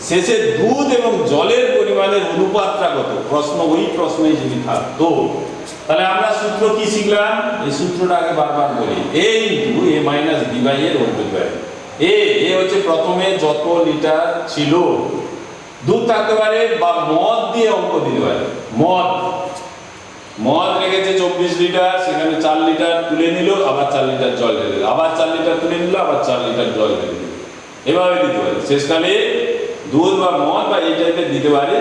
শেষে দুধ এবং জলের পরিমাণের অনুপাতটা কত, প্রশ্ন ওই প্রশ্নেই যদি থাকতো, তাহলে আমরা সূত্র কি শিখলাম? এই সূত্রটা আগে বারবার বলি, a into a minus b by r whole to the power n। a হচ্ছে প্রথমে যত লিটার ছিল, দুধ থাকতে পারে বা মদ দিয়ে অঙ্ক দিতে পারে। মদ রেখেছে 24 লিটার, সেখানে 4 লিটার তুলে নিল, আবার 4 লিটার জল ঢেলে দিল, আবার 4 লিটার তুলে নিল, আবার 4 লিটার জল ঢেলে দিল, এভাবে দিতে পারে। শেষকালে দুধ বা মদ বা এই টাইপের দিতে পারে,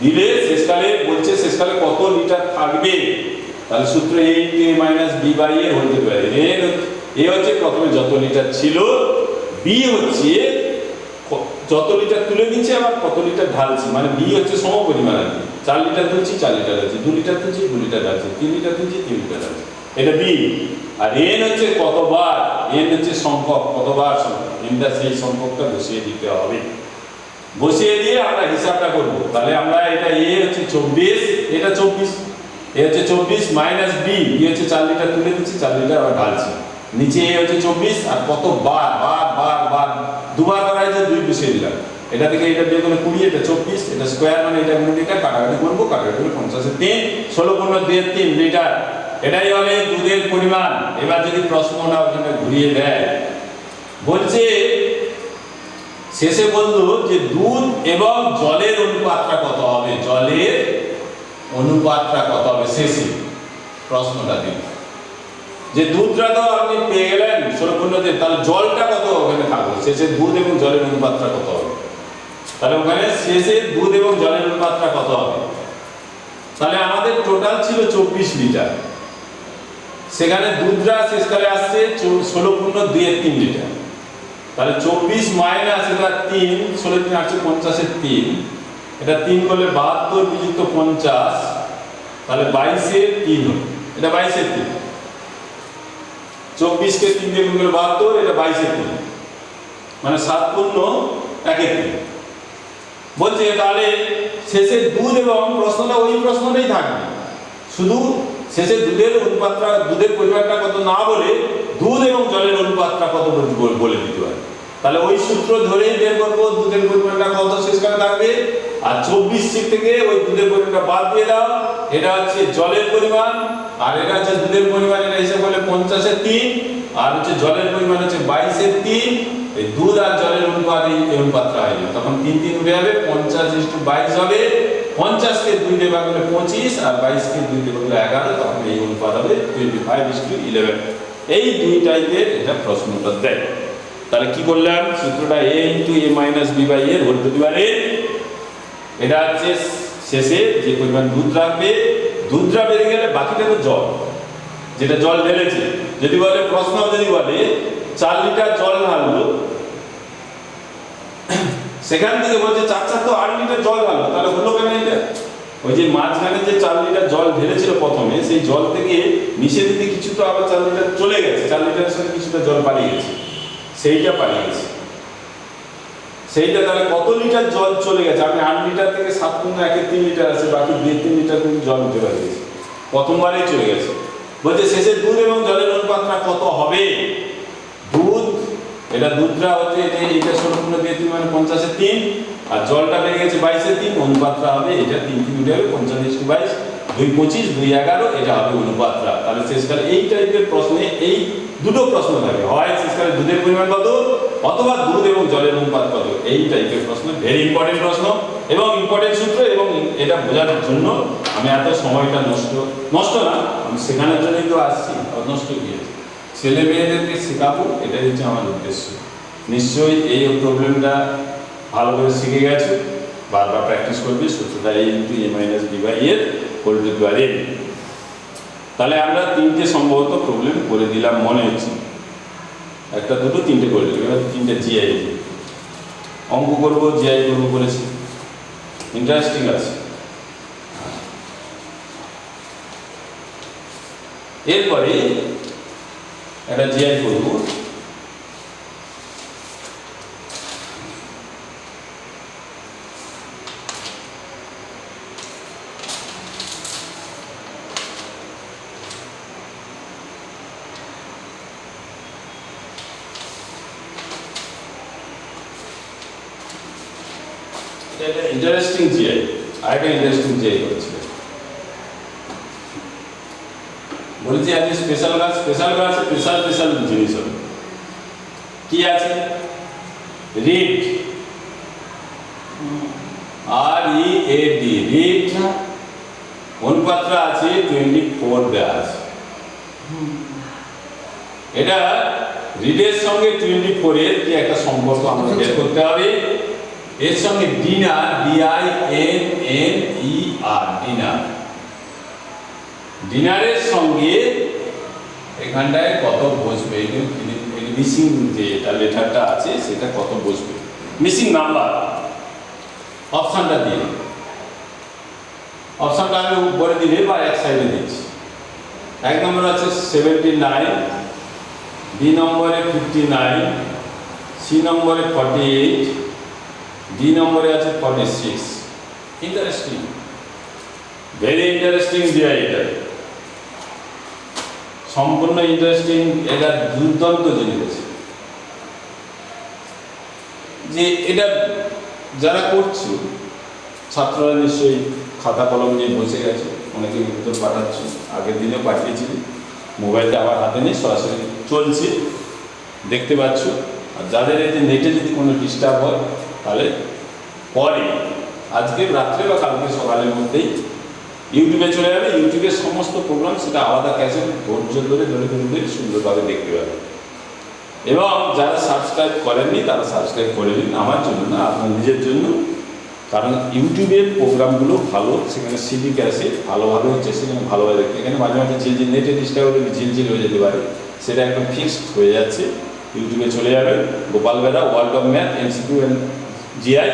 দিলে শেষকালে বলছে শেষকালে কত লিটার থাকবে। তাহলে সূত্র a into a minus b by r whole to the power n। a হচ্ছে প্রথমে যত লিটার ছিল, b হচ্ছে যত লিটার তুলে নিচ্ছে আবার কত লিটার ঢালছি, মানে b হচ্ছে সমপরিমাণ আর কি। 4 লিটার তুলছি 4 লিটার আছে, 2 লিটার তুলছি 2 লিটার আছে, 3 লিটার তুলছি 3 লিটার আছে, এটা b। আর n হচ্ছে কতবার, n হচ্ছে সংখ্যক, কতবার সংখ্যক, nটা সেই সংখ্যকটা বসিয়ে দিতে হবে। বসিয়ে দিয়ে আমরা হিসাবটা করব। তাহলে আমরা এটা a হচ্ছে 24, এটা 24, a হচ্ছে 24 মাইনাস b, b হচ্ছে 4 লিটার তুলে দিচ্ছি 4 লিটার আবার ঢালছি, নিচে a হচ্ছে 24 আর কতবার, বার দুবার করা হয়েছে 2 বসিয়ে দিলাম। এটা থেকে এটা বের করলে 20, এটা 24, এটা স্কয়ার মানে এটা গুণিত, এটা কাটাকাটি করব, কাটাকাটি করলে 50 এর 3, 16 পূর্ণ 2 এর 3 লিটার এটাই হলে দুধের পরিমাণ। এবার যদি প্রশ্নটা ওখানে ঘুরিয়ে দেয়, বলছে শেষে বললো যে দুধ এবং জলের অনুপাতটা কত হবে, জলের অনুপাতটা কত হবে শেষে প্রশ্নটা দিন। যে দুধটা তো আপনি পেয়ে গেলেন 16 তাহলে জলটা কত ওখানে থাকবে শেষে, দুধ এবং জলের অনুপাতটা কত হবে, তাহলে ওখানে শেষে দুধ এবং জলের অনুপাতটা কত হবে। তাহলে আমাদের টোটাল ছিল 24 লিটার, সেখানে দুধটা শেষকালে আসছে 16.2 লিটার, তাহলে 24 মাইনাস এটা 3, 16 3 8 50 3, এটা 3 করলে 72 বিযুক্ত 50, তাহলে 22 3 হলো, এটা 22 3, 24 কে 3 দিয়ে গুণ করলে 72, এটা 22 3, মানে 7 পূর্ণ 1 3। বলছে তাহলে শেষে দুধ এবং প্রশ্নটা ওই প্রশ্নটাই থাকবে, শুধু শেষে দুধের অনুপাতটা, দুধের পরিমাণটা কত না বলে দুধ এবং জলের অনুপাতটা কত বলে দিতে পারে। তাহলে ওই সূত্র ধরেই বের করবো দুধের পরিমাণটা কত শেষকালে থাকবে, আর 24 থেকে ওই দুধের পরিমাণটা বাদ দিয়ে দাও, এটা হচ্ছে জলের পরিমাণ, আর এটা হচ্ছে দুধের পরিমাণ, এটা হিসাব করলে 50 3, আর হচ্ছে জলের পরিমাণ হচ্ছে 22 3। এই দুধ আর জলের অনুপাত এই অনুপাতটা হয়, তখন 3 3 উঠে যাবে, 50:22 হবে। 50 কে 2 দিয়ে ভাগ করলে 25, আর 22 কে 2 দিয়ে ভাগ করলে 11, তখন এই অনুপাত হবে 25:11। এই দুই টাইপের এটা প্রশ্নটা দেয়। তাহলে কি করলাম, সূত্রটা a * a - b/a whole to the power n। এটা হচ্ছে শেষে যে পরিমাণ দুধ রাখবে, দুধটা বেড়ে গেলে বাকিটা তো জল, যেটা জল ঢেলেছে। যদি বলে প্রশ্ন, যদি বলে 4 লিটার জল ঢাললো, সেখান থেকে বলছে 4 তো 8 লিটার জল ঢাললো, তাহলে হলো কেন এটা? ওই যে মাঝখানে যে 4 লিটার জল ঢেলেছিল প্রথমে, সেই জল থেকে নিচে দিতে কিছু তো আবার 4 লিটার চলে গেছে, 4 লিটারের সাথে কিছুটা জল পালিয়ে গেছে, সেইটা পালিয়ে গেছে। সেইটা তাহলে কত লিটার জল চলে গেছে? আমি 8 লিটার থেকে 7 পূর্ণ 1 3 লিটার আছে, বাকি 2-3 লিটার কিন্তু জল উঠে গেছে, প্রথমবারেই চলে গেছে। বলছে শেষে দুধ এবং জলের অনুপাতটা কত হবে। দুধ, এটা দুধটা হচ্ছে যে এটা 16.2 মানে 50 3, আর জলটা বেড়ে গেছে 22 3, অনুপাতটা হবে এটা 3 3 উঠে যাবে 50:22, 2 25 2 11, এটা হবে অনুপাতটা। তাহলে শেষকালে এই টাইপের প্রশ্নে এই দুটো প্রশ্ন থাকে, হয় শেষকালে দুধের পরিমাণ কত, অথবা দুধ এবং জলের অনুপাত কত। এই টাইপের প্রশ্ন ভেরি ইম্পর্টেন্ট প্রশ্ন এবং ইম্পর্টেন্ট সূত্র, এবং এটা বোঝার জন্য আমি এত সময়টা নষ্ট না, আমি শেখানোর জন্যই তো আসছি, নষ্ট গিয়েছি, ছেলে মেয়েদেরকে শেখাবো, এটাই হচ্ছে আমার উদ্দেশ্য। নিশ্চয়ই এই প্রবলেমটা ভালো করে শিখে গেছো, বারবার প্র্যাকটিস করবে। সূত্রটা a * a - b/a whole to the power n। তাহলে আমরা 3টে সম্ভবত প্রবলেম করে দিলাম মনে হচ্ছে, একটা দুটো 3টে করে দিলাম। এবার 3টে জিআই অঙ্ক করবো, জিআই করবো বলেছি, ইন্টারেস্টিং আছে। এরপরে একটা জিআই করবো, এটা ইন্টারেস্টিং জিআই, আরেকটা ইন্টারেস্টিং জিআই করছি। বলেছি আজকে স্পেশাল ক্লাস, স্পেশাল জিনিস হবে। কি আছে? রিড, READ, রিড অনুপাতটা আছে 24 দেওয়া আছে। এটা রিডের সঙ্গে 24 এর কি একটা সম্পর্ক আমাদের বের করতে হবে। এর সঙ্গে ডিনার, DINNER, ডিনার, ডিনারের সঙ্গে এখানটায় কত বসবে, মিসিং যে লেটারটা আছে সেটা কত বসবে, মিসিং নাম্বার। অপশনটা দিয়ে, অপশনটা আমি উপরে দিলে বা এক সাইডে দিচ্ছি। 1 নম্বর আছে 79, B নম্বরে 59, C নম্বরে 48, D নম্বরে আছে 46। ইন্টারেস্টিং, ভেরি ইন্টারেস্টিং জিআই, এটা সম্পূর্ণ ইন্টারেস্টিং। এটা দুর্দান্ত জিনিস আছে, যে এটা যারা করছো ছাত্ররা নিশ্চয়ই খাতা কলম নিয়ে বসে গেছে, অনেকে উত্তর পাঠাচ্ছ, আগের দিনেও পাঠিয়েছি। মোবাইলটা আমার হাতে নেই, সরাসরি চলছে, দেখতে পাচ্ছ। আর যাদের এই যে নেটে যদি কোনো ডিস্টার্ব হয় তাহলে পরে আজকে রাত্রে বা কালকে সকালের মধ্যেই ইউটিউবে চলে যাবে। ইউটিউবের সমস্ত প্রোগ্রাম সেটা আলাদা ক্যাসেট ধৈর্য ধরে সুন্দরভাবে দেখতে পাবে। এবং যারা সাবস্ক্রাইব করেননি তারা সাবস্ক্রাইব করে নিন, আমার জন্য না, আপনার নিজের জন্য। কারণ ইউটিউবের প্রোগ্রামগুলো ভালো, সেখানে সিডি ক্যাসেট ভালোভাবে হচ্ছে, সেখানে ভালোভাবে দেখতে। এখানে মাঝে মাঝে ঝিলঝিল নেটে ডিস্টার্ব হলে ঝিলঝিল হয়ে যেতে পারে, সেটা একদম ফিক্সড হয়ে যাচ্ছে। ইউটিউবে চলে যাবেন, Gopal Bera world of math MCQ and GI,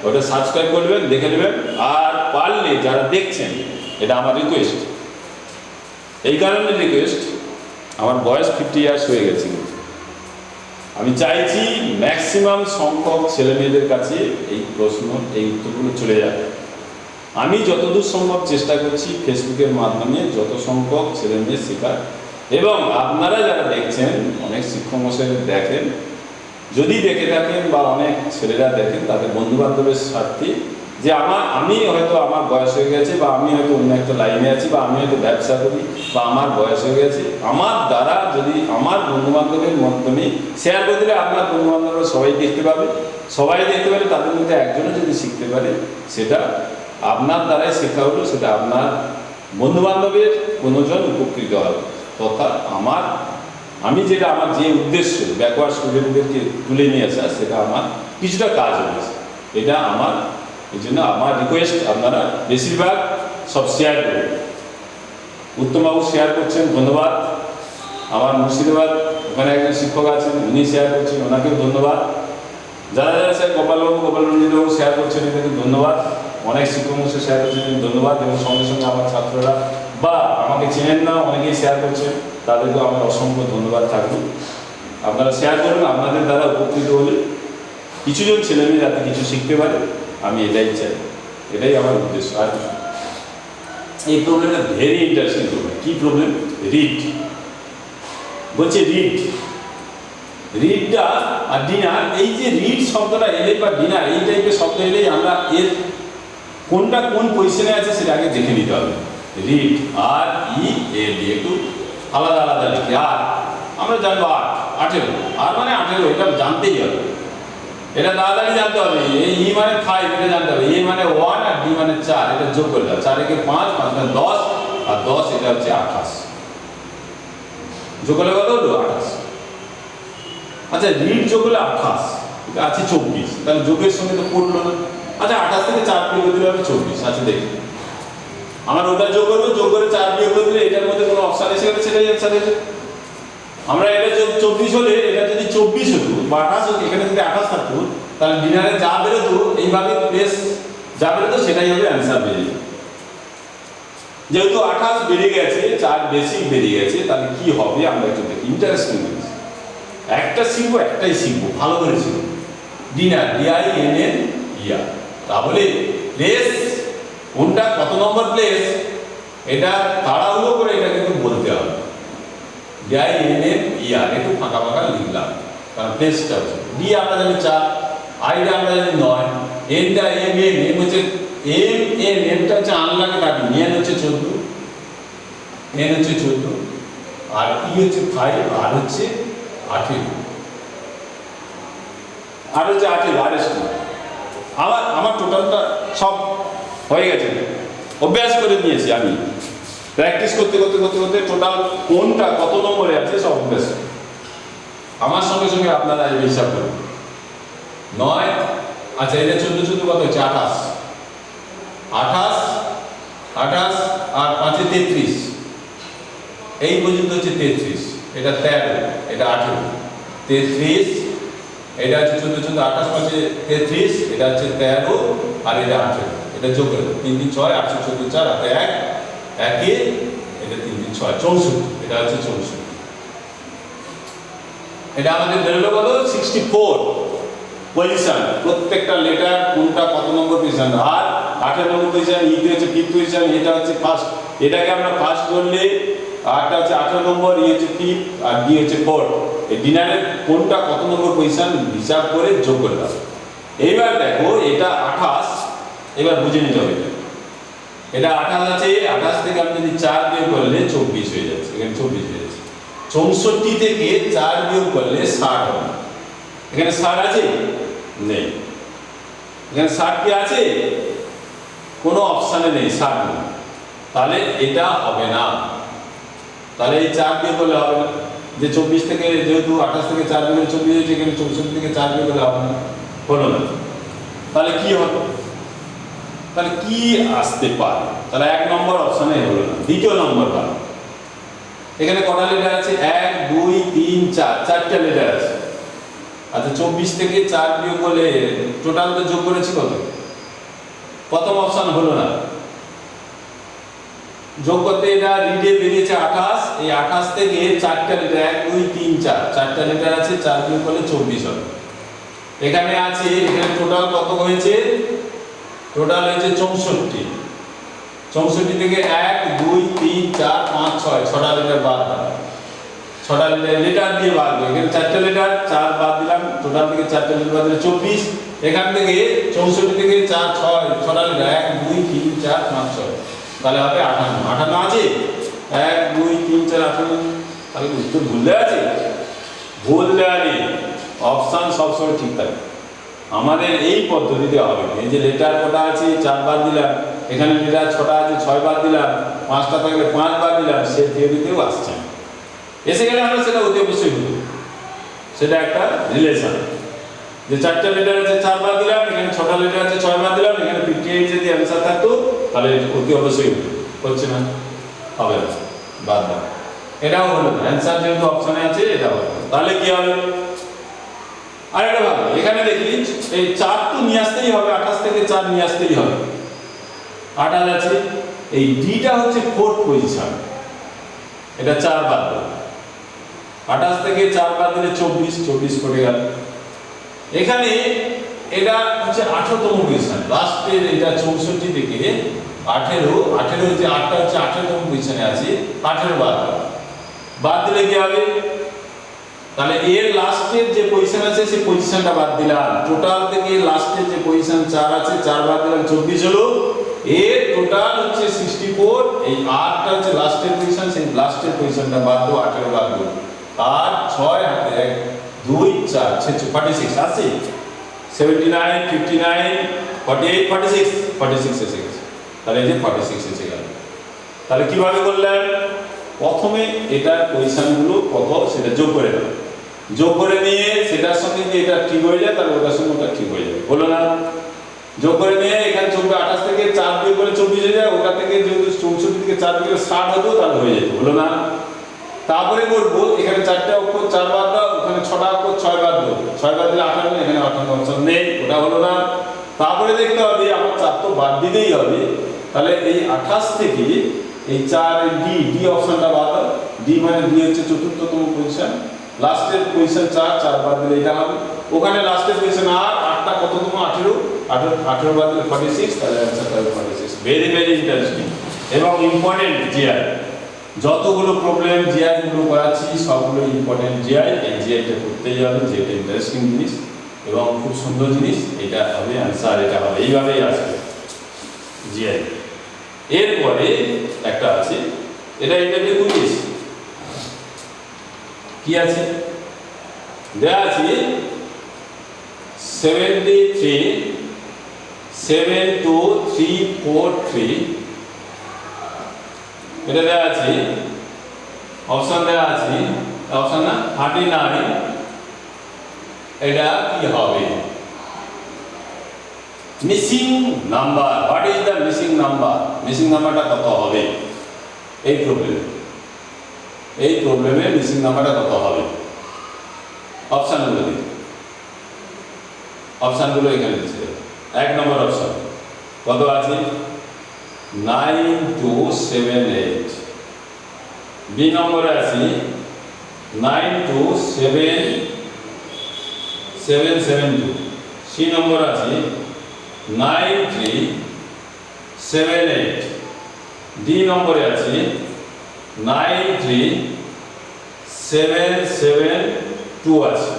ওটা সাবস্ক্রাইব করবেন, দেখে নেবেন। আর পারলে যারা দেখছেন, এটা আমার রিকোয়েস্ট, এই কারণে রিকোয়েস্ট, আমার বয়স 50 ইয়ার্স হয়ে গেছে। আমি চাইছি ম্যাক্সিমাম সংখ্যক ছেলেমেয়েদের কাছে এই প্রশ্ন, এই উত্তরগুলো চলে যাবে। আমি যতদূর সম্ভব চেষ্টা করছি ফেসবুকের মাধ্যমে যত সংখ্যক ছেলেমেয়ে শেখার। এবং আপনারা যারা দেখছেন, অনেক শিক্ষক মশাই দেখেন, যদি দেখে থাকেন বা অনেক ছেলেরা দেখেন, তাদের বন্ধুবান্ধবের স্বার্থে যে আমি হয়তো আমার বয়স হয়ে গেছে, বা আমি হয়তো অন্য একটা লাইনে আছি, বা আমি হয়তো ব্যবসা করি, বা আমার বয়স হয়ে গেছে, আমার দ্বারা যদি আমার বন্ধুবান্ধবের মাধ্যমে শেয়ার করে দিলে আপনার বন্ধুবান্ধবরা সবাই দেখতে পাবে। সবাই দেখতে পারে, তাদের মধ্যে একজনও যদি শিখতে পারে, সেটা আপনার দ্বারাই শেখা হলো, সেটা আপনার বন্ধুবান্ধবের কোনোজন উপকৃত হবে। তথা আমি যেটা আমার যে উদ্দেশ্য ব্যাকওয়ার্ড স্টুডেন্টদেরকে তুলে নিয়ে আসা, সেটা আমার কিছুটা কাজ হয়েছে। এটা আমার, এই জন্য আমার রিকোয়েস্ট, আপনারা বেশিরভাগ সব শেয়ার করুন। উত্তমবাবু শেয়ার করছেন, ধন্যবাদ। আমার মুর্শিদাবাদ ওখানে একজন শিক্ষক আছেন, উনি শেয়ার করছেন, ওনাকেও ধন্যবাদ। যারা যারা স্যার গোপালরঞ্জিতবাবু শেয়ার করছেন, এদেরকে ধন্যবাদ। অনেক শিক্ষক মশাই শেয়ার করছেন, ধন্যবাদ। এবং সঙ্গে সঙ্গে আমার ছাত্ররা বা আমাকে চেনেন না অনেকেই শেয়ার করছেন, তাদেরকেও আমার অসংখ্য ধন্যবাদ থাকবে। আপনারা শেয়ার করুন, আপনাদের দ্বারা উপকৃত হলে কিছুজন ছেলেমেয়ে যাতে কিছু শিখতে পারে, আমি এটাই চাই, এটাই আমার উদ্দেশ্য। আর এই প্রবলেমটা ভেরি ইন্টারেস্টিং প্রবলেম। কী প্রবলেম? রিড বলছে, রিডটা আর ডিনার। এই যে রিড শব্দটা এলে বা ডিনার এই টাইপের শব্দ এলেই আমরা এর কোনটা কোন পজিশনে আছে সেটা আগে দেখে নিতে হবে। রিড, READ, একটু আলাদা আলাদা লিখে। আর আমরা জানবো 18, আর মানে 18, এটা জানতেই হবে, এটা তাড়াতাড়ি জানতে হবে। ই মানে 5, এটা জানতে হবে। এ মানে 1 আর ডি মানে 4, এটা যোগ করে দাও। 4 একে 5, 5 মানে 10, আর 10 এটা হচ্ছে 28। যোগ করলে কত হলো? 28। আচ্ছা, রিড যোগ করলে 28, এটা আছে 24, তাহলে যোগের সঙ্গে তো পড়লো না। আচ্ছা, 28 থেকে 4 বিয়োগ দিলে হবে 24। আচ্ছা দেখি, আমার ওটা যোগ করবো, যোগ করে 4 বিয়োগ করে দিলে এটার মধ্যে কোনো অপশান এসে গেলে সেটাই অ্যান্সার হয়েছে। আমরা এটা 24 হলে, এটা যদি 24 হতো বা 28 হতো, এখানে যদি 28 থাকতো, তাহলে ডিনারে যা বেরোতো এইভাবে প্লেস যা বেরোতো সেটাই হবে অ্যান্সার বেরিয়ে যেত। যেহেতু 28 বেড়ে গেছে, 4 বেশি বেড়ে গেছে, তাহলে কি হবে আমরা একটু দেখি। ইন্টারেস্টিং জিনিস, একটা শিখবো, একটাই শিখবো, ভালো করে শিখবো। ডিনার, DINNER, তাহলে প্লেস কোনটা, কত নম্বর প্লেস, এটা তাড়াহুড়ো করে এটা কিন্তু বলতে হবে। DINNER, একটু ফাঁকা ফাঁকা লিখলাম, কারণ প্লেসটা হচ্ছে ডি আমরা জানি 4, আইটা আমরা জানি 9, এনটা এম হচ্ছে এমটা হচ্ছে আনলাকে কাটি, এন হচ্ছে 14, এন হচ্ছে 14, আর ই হচ্ছে 5, আর হচ্ছে 18, আর হচ্ছে 18 আর এসে আমার টোটালটা সব হয়ে গেছে, অভ্যাস করে নিয়েছি আমি। প্র্যাকটিস করতে করতে করতে করতে টোটাল কোনটা কত নম্বরে আছে সব অভ্যাস। আমার সঙ্গে সঙ্গে আপনারা এই হিসাব করুন। 9, আচ্ছা এটা 14 14 কত হচ্ছে? 28, 28 28 আর 5 এ 33, এই পর্যন্ত হচ্ছে 33, এটা 13, এটা 18, 33, এটা হচ্ছে 14 14 28 5 এ 33, এটা হচ্ছে 13, আর এটা 18, এটা যোগ করে দাও। 3 3 6, 8 14 4, আর 1 1 এটা 3 3 6 64, এটা হচ্ছে 64। এটা আমাদের বেরোলো কত? 64 পজিশন, প্রত্যেকটা লেটার কোনটা কত নম্বর পজিশন। আর 18 নম্বর পজিশন, ইতে হচ্ছে 5th পজিশন, এটা হচ্ছে ফার্স্ট, এটাকে আমরা ফার্স্ট ধরলে, আরটা হচ্ছে 18 নম্বর, ই হচ্ছে 5th, আর ডি হচ্ছে 4th। এই ডিনারের কোনটা কত নম্বর পজিশন হিসাব করে যোগ করে দাও। এইবার দেখো এটা 28, এবার বুঝে নিতে হবে এটা 28 আছে, 28 থেকে আমি যদি 4 বিয়োগ করলে 24 হয়ে যাচ্ছে, এখানে 24 হয়ে যাচ্ছে। 64 থেকে 4 বিয়োগ করলে 60 হবে। এখানে 60 আছে? নেই। এখানে 60 কি আছে? কোনো অপশানে নেই, 60 নেই। তাহলে এটা হবে না। তাহলে এই 4 বিয়োগ করলে হবে না, যে 24 থেকে, যেহেতু 28 থেকে 4 বিয়োগ 24 হয়েছে, এখানে 64 থেকে 4 বিয়োগ করলে হবে না, হলো না। তাহলে কি হবে? তাহলে কি আসতে পারে? তাহলে 1 নম্বর অপশানে হলো না। দ্বিতীয় নম্বর পাবে। এখানে কটা লেটার আছে? 1 2 3 4, 4টা লেটার আছে। আচ্ছা, 24 থেকে 4 বিয়োগ করলে টোটাল তো যোগ করেছি কত? প্রথম অপশন হলো না। যোগ করতে এটা রিডে বেরিয়েছে 28, এই 28 থেকে 4টা লেটার 1 2 3 4, 4টা লেটার আছে, 4 বিয়োগ করলে 24 হবে। এখানে আছে, এখানে টোটাল কত হয়েছে? টোটাল হয়েছে 64। 64 থেকে 1 2 3 4 5 6, 6টা লেটার বাদ দাও। 6টা লেটার দিয়ে বাদ দাও। এখানে 4টা লেটার, 4 বাদ দিলাম, টোটাল থেকে 4টা লেটার বাদ দিলে 24। এখান থেকে 64 থেকে 4 6, 6টা লেটার 1 2 3 4 5 6, তাহলে হবে 58। 58 আছে? 1 2 3 4 58। তাহলে উত্তর ভুল দেওয়া আছে? ভুল দেওয়া নেই, অপশান সবসময় ঠিক থাকে। আমাদের এই পদ্ধতিতে হবে। এই যে লেটার কটা আছে 4 বাদ দিলাম, এখানে লেটার 6টা আছে 6 বাদ দিলাম, 5টা থাকলে 5 বাদ দিলাম, সে থিওরিতেও আসছে। এসে গেলে আমরা সেটা অতি অবশ্যই হতো, সেটা একটা রিলেশন। যে 4টা লেটার আছে 4 বাদ দিলাম, এখানে 6টা লেটার আছে 6 বাদ দিলাম, এখানে 58 যদি অ্যান্সার থাকতো তাহলে অতি অবশ্যই হতো। হচ্ছে না, হবে না, বাদ দাও। এটাও হলো না, অ্যান্সার যেহেতু অপশনে আছে এটা হবে। তাহলে কি হবে? আরেকটা ভালো, এখানে দেখি এই 4 তো নিয়ে আসতেই হবে, 28 থেকে 4 নিয়ে আসতেই হবে। 28 আছে, এই ডিটা হচ্ছে 4th পজিশন, এটা 4 বাদ দাও। 28 থেকে 4 বাদ দিলে 24, 24 পড়ে গেল। এখানে এটা হচ্ছে 18তম পজিশন, লাস্টের এটা 64 থেকে 18, 18 হচ্ছে 8টা হচ্ছে 18তম পজিশনে আছে, 18 বাদ দাও। বাদ দিলে কি হবে? তাহলে এর লাস্টের যে পজিশন আছে সেই পজিশনটা বাদ দিলাম। টোটাল থেকে লাস্টের যে পজিশন 4 আছে, 4 বাদ দিলাম, 24 হলো। এর টোটাল হচ্ছে 64, এই 8টা হচ্ছে লাস্টের পজিশন, সেই লাস্টের পজিশনটা বাদ দাও, 18 বাদ দাও। 8 6 হাতে 1 2 4 46 আছে। 79 59 48 46, 46 এসে গেছে। তাহলে এই যে 46 এসে গেল। তাহলে কিভাবে করলেন? প্রথমে এটার পজিশনগুলো কত সেটা যোগ করে দেব, যোগ করে নিয়ে সেটার সঙ্গে যদি এটা ঠিক হয়ে যায় তাহলে ওটার সঙ্গে ওটা ঠিক হয়ে যাবে, হলো না? যোগ করে নিয়ে এখানে 28 থেকে 4 বিয়োগ করে 24 হয়ে যায়, ওটা থেকে যেহেতু 64 থেকে 4 বিয়োগ 60 হতো তাহলে হয়ে যেত, হলো না? তারপরে করবো এখানে 4টা অক্ষর 4 বাদ দাও, ওখানে 6টা অক্ষর 6 বাদ দাও, 6 বাদ দিলে 58, এখানে 58 অপশন নেই, ওটা হলো না। তারপরে দেখতে হবে আমার 4 তো বাদ দিতেই হবে, তাহলে এই 28 থেকে এই 4 ডি, ডি অপশনটা বাদ দাও। ডি মানে ডি হচ্ছে 4র্থতম পজিশন, লাস্টের পজিশন 4, 4 বাদ দিলে এটা হবে। ওখানে লাস্টের পজিশন 8, 8টা কততম? 18, 18 বাদ দিলে 46, তাহলে অ্যানসারটা হবে 46। ভেরি ভেরি ইন্টারেস্টিং এবং ইম্পর্টেন্ট জিআই। যতগুলো প্রবলেম জিআই গুলো করাচ্ছি সবগুলো ইম্পর্টেন্ট জিআই। এই জিআইটা করতেই হবে, যেটা ইন্টারেস্টিং জিনিস এবং খুব সুন্দর জিনিস। এটা হবে অ্যানসার, এটা হবে, এইভাবেই আসবে জিআই। এরপরে একটা আছে, এটা ইন্টারভিউ কুইজ। কি আছে? দেয়া আছে 73 72343, এটা দেয়া আছে, অপশন দেয়া আছে, অপশন না 39, এটা কি হবে? Missing number, what is the missing number? Missing নাম্বারটা কত হবে এই প্রবলেমে? এই প্রবলেমে মিসিং নাম্বারটা কত হবে? অপশনগুলো দিন, অপশনগুলো এখানে দিচ্ছে। 1 নম্বর অপশন কত আছে? 9278। বি নম্বরে আছে 927772। সি নম্বর আছে 9378। ডি নম্বরে আছে 93772 আছে,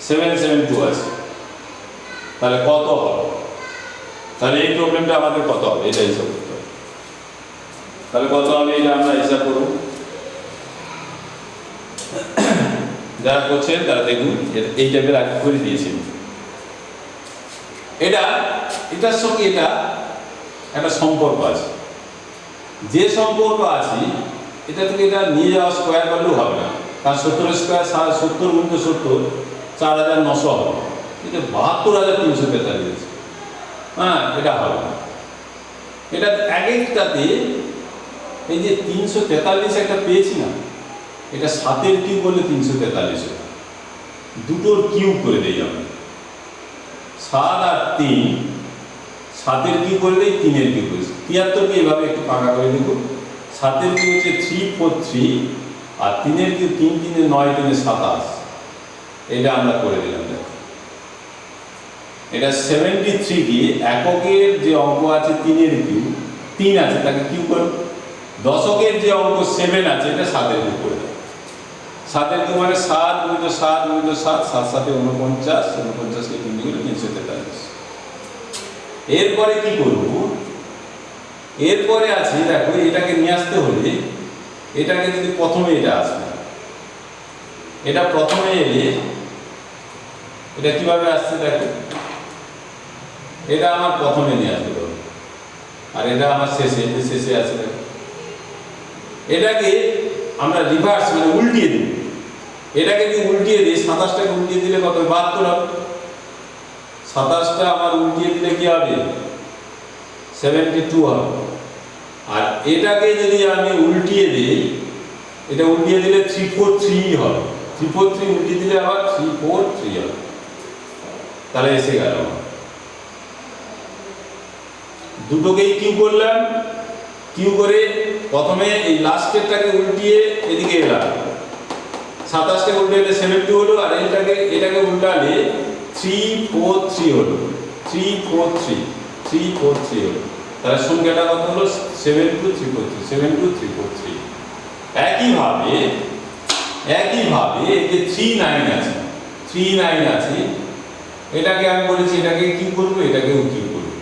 772 আছে। তাহলে কত হবে? তাহলে এই প্রবলেমটা আমাদের কত হবে এটা হিসাব করতে হবে। তাহলে কত হবে এটা আমরা হিসাব করব। যারা করছেন তারা দেখুন এই টাইপের আগে করে দিয়েছেন। এটার সঙ্গে এটা একটা সম্পর্ক আছে, যে সম্পর্ক আছে এটা থেকে এটা নিয়ে যাওয়া স্কোয়ার করলেও হবে না, কারণ 70 স্কোয়ার 70 × 70 4900 হবে, এটা 72,343। হ্যাঁ, এটা হবে না। এটা এক একটাতে এই যে 343 একটা পেয়েছি না, এটা 7-এর কিউব করলে 343 হবে, দুটোর কিউব করে দেই আমরা। 7 আর 3, 7-এর কিউব করে দেই, 3-এর কিউব করে 73কে এভাবে একটু পাকা করে দেব। 7-এর কিউব হচ্ছে 343 আর 3-এর কিউব 3 3 9 3 27, এটা আমরা করে দিলাম। দেখো এটা 73 দিয়ে এককের যে অঙ্ক আছে 3-এর কিউব 3 আছে তাকে কিউব করো, দশকের যে অঙ্ক 7 আছে এটা 7-এর কিউব করে দাও। 7-এর কিউব মানে 7 × 7 × 7, 7 7 49, 49 কে 3 দিয়ে 343। এরপরে কি করব, এরপরে আছে দেখো এটাকে নিয়ে আসতে হলে এটাকে যদি প্রথমে এটা আসবে, এটা প্রথমে এলে এটা কিভাবে আসছে দেখো, এটা আমার প্রথমে নিয়ে আসতে হবে আর এটা আমার শেষে আছে। দেখো এটাকে আমরা রিভার্স মানে উল্টিয়ে দিই, এটাকে যদি উল্টিয়ে দিই 27টাকে উল্টিয়ে দিলে কত 72 হবে, 27টা আমার উল্টিয়ে দিলে কি হবে 72 হবে। আর এটাকে যদি আমি উল্টিয়ে দিই, এটা উল্টিয়ে দিলে 343 হবে, 343 উল্টিয়ে দিলে আবার 343 হবে, তাহলে এসে গেল। দুটোকেই কিউ করলাম, কিউ করে প্রথমে এই লাস্টেরটাকে উল্টিয়ে এদিকে এলাম, 27টাকে উল্টে এলে 72 হলো, আর এটাকে উল্টালে 343 হলো, 343 হলো, তাহলে সংখ্যাটা কত হলো 72343। একইভাবে এই যে 39 আছে, 39 আছে, এটাকে আমি বলেছি এটাকে কিউ করবো, এটাকেও কিউ করবো।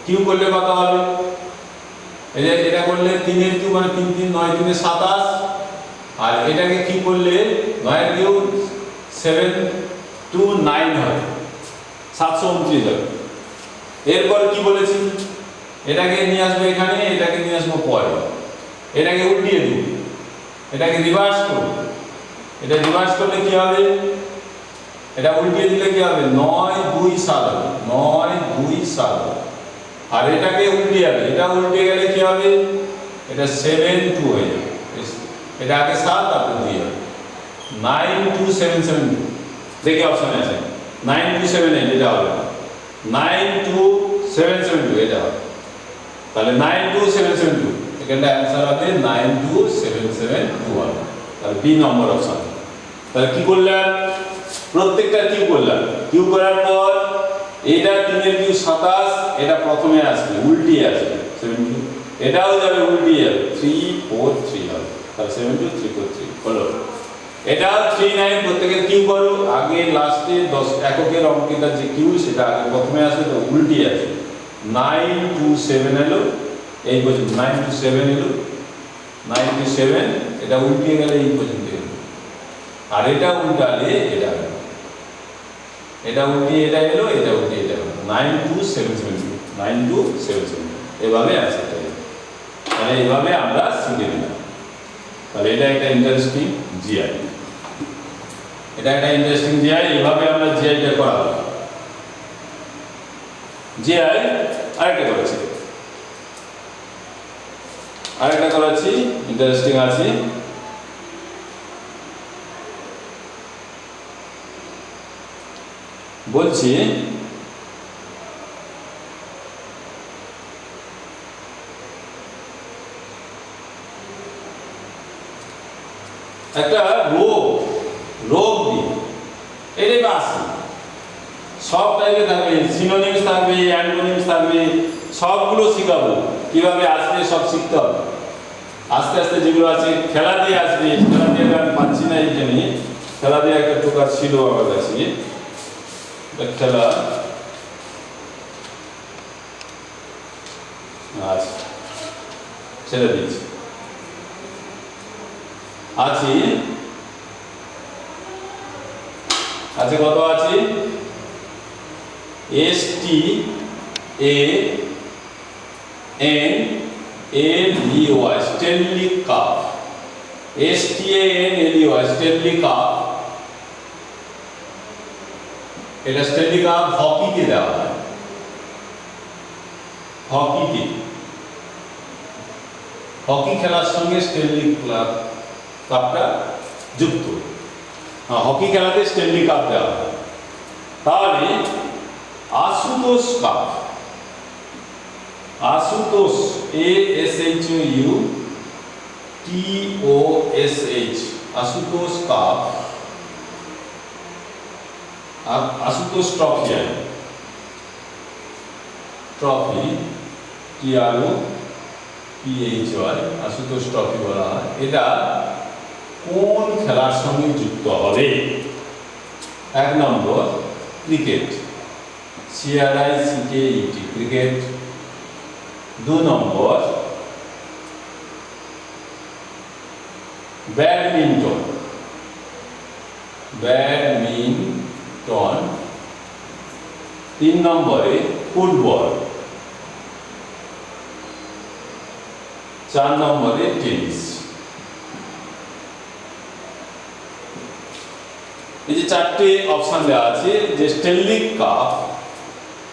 কিউ করলে কত হবে, এই যে এটা করলে 3-এর কিউব মানে 3 3 9 3 27, আর এটাকে কিউ করলে 9-এর কিউব 729 হবে, 729 হবে। এরপর কি বলেছি, এটাকে নিয়ে আসবো এখানে, এটাকে নিয়ে আসবো পরে, এটাকে উল্টিয়ে দেব, এটাকে রিভার্স করব। এটা রিভার্স করলে কি হবে, এটা উল্টিয়ে দিলে কি হবে 9 2 7 হবে, 9 2 7 হবে। আর এটাকে উল্টিয়ে যাবে, এটা উল্টে গেলে কি হবে, এটা 7 2 হয়ে যাবে, এটা আগে 7 তারপর 2 হবে, 9 2 7 7 2। দেখি অপশন আছে 9 2 7 8, এটা হবে 9 2 7 7 2, এটা হবে। তাহলে 9 2 7 7 2, এখানটা অ্যানসার হবে 9 2 7 7 2 হবে, তাহলে বি নম্বর অপশন। তাহলে কি করলাম, প্রত্যেকটা কিউ করলাম, কিউ করার পর এটা 3-এর কিউ 27, এটা প্রথমে আসবে উল্টিয়ে আসবে 72, এটাও যাবে উল্টিয়ে যাবে 343 হবে, তাহলে 72 343 হলো। এটা 39, প্রত্যেকের কিউ করো, আগে লাস্টে 10 এককের অঙ্কটা যে কিউ সেটা আগে প্রথমে আসবে, তো উল্টিয়ে আসবে 927 এলো, এই পর্যন্ত 927 এলো, 927 এটা উল্টিয়ে গেলে এই পর্যন্ত এলো, আর এটা উল্টালে এটা হলো, এটা উল্টিয়ে এটা এলো, এটা উল্টিয়ে এটা এলো, 92772 92772, এভাবে আছে। তাহলে এইভাবে আমরা শিখে নিলাম। তাহলে এটা একটা ইন্টারেস্টিং জিআই, এটা একটা ইন্টারেস্টিং জিআই, এইভাবে আমরা জিআইটা করাবো। জিআই আরেকটা করাচ্ছি ইন্টারেস্টিং আছে। বলছি একটা রোগ দিই, এটাই বাস সব টাইপের থাকবে, সিনোনিমস থাকবে, অ্যান্টোনিমস থাকবে, সবগুলো শিখাবো, কিভাবে আসবে সব শিখতে হবে। আস্তে আস্তে যেগুলো আছে খেলা দিয়ে আসবে, খেলা দিয়ে আমি পাচ্ছি না, এই জন্য খেলা দিয়ে একটা টোকার ছিল আমার কাছে, খেলা আচ্ছা ছেড়ে দিচ্ছি। আছে কত আছে? STANLEY Stanley cup, STANLEY Stanley cup. এটা স্ট্যানলি কাপ হকিতে দেওয়া হয়, হকিতে, হকি খেলার সঙ্গে স্ট্যানলি কাপটা যুক্ত। হকি খেলাতে স্ট্যানলি কাপ দেওয়া হয়। তাহলে Ashutosh cup, Ashutosh ASHUTOSH Ashutosh cup, Ashutosh trophy, trophy TROPHY Ashutosh trophy বলা হয়। এটা কোন খেলার সঙ্গে যুক্ত হবে? 1 নম্বর ক্রিকেট, CRICKET ক্রিকেট। 2 নম্বর ব্যাডমিন্টন, ব্যাডমিন্টন। 3 নম্বরে ফুটবল। 4 নম্বরে টেনিস। এই যে 4টে অপশন দেওয়া আছে, যে স্ট্যানলি কাপ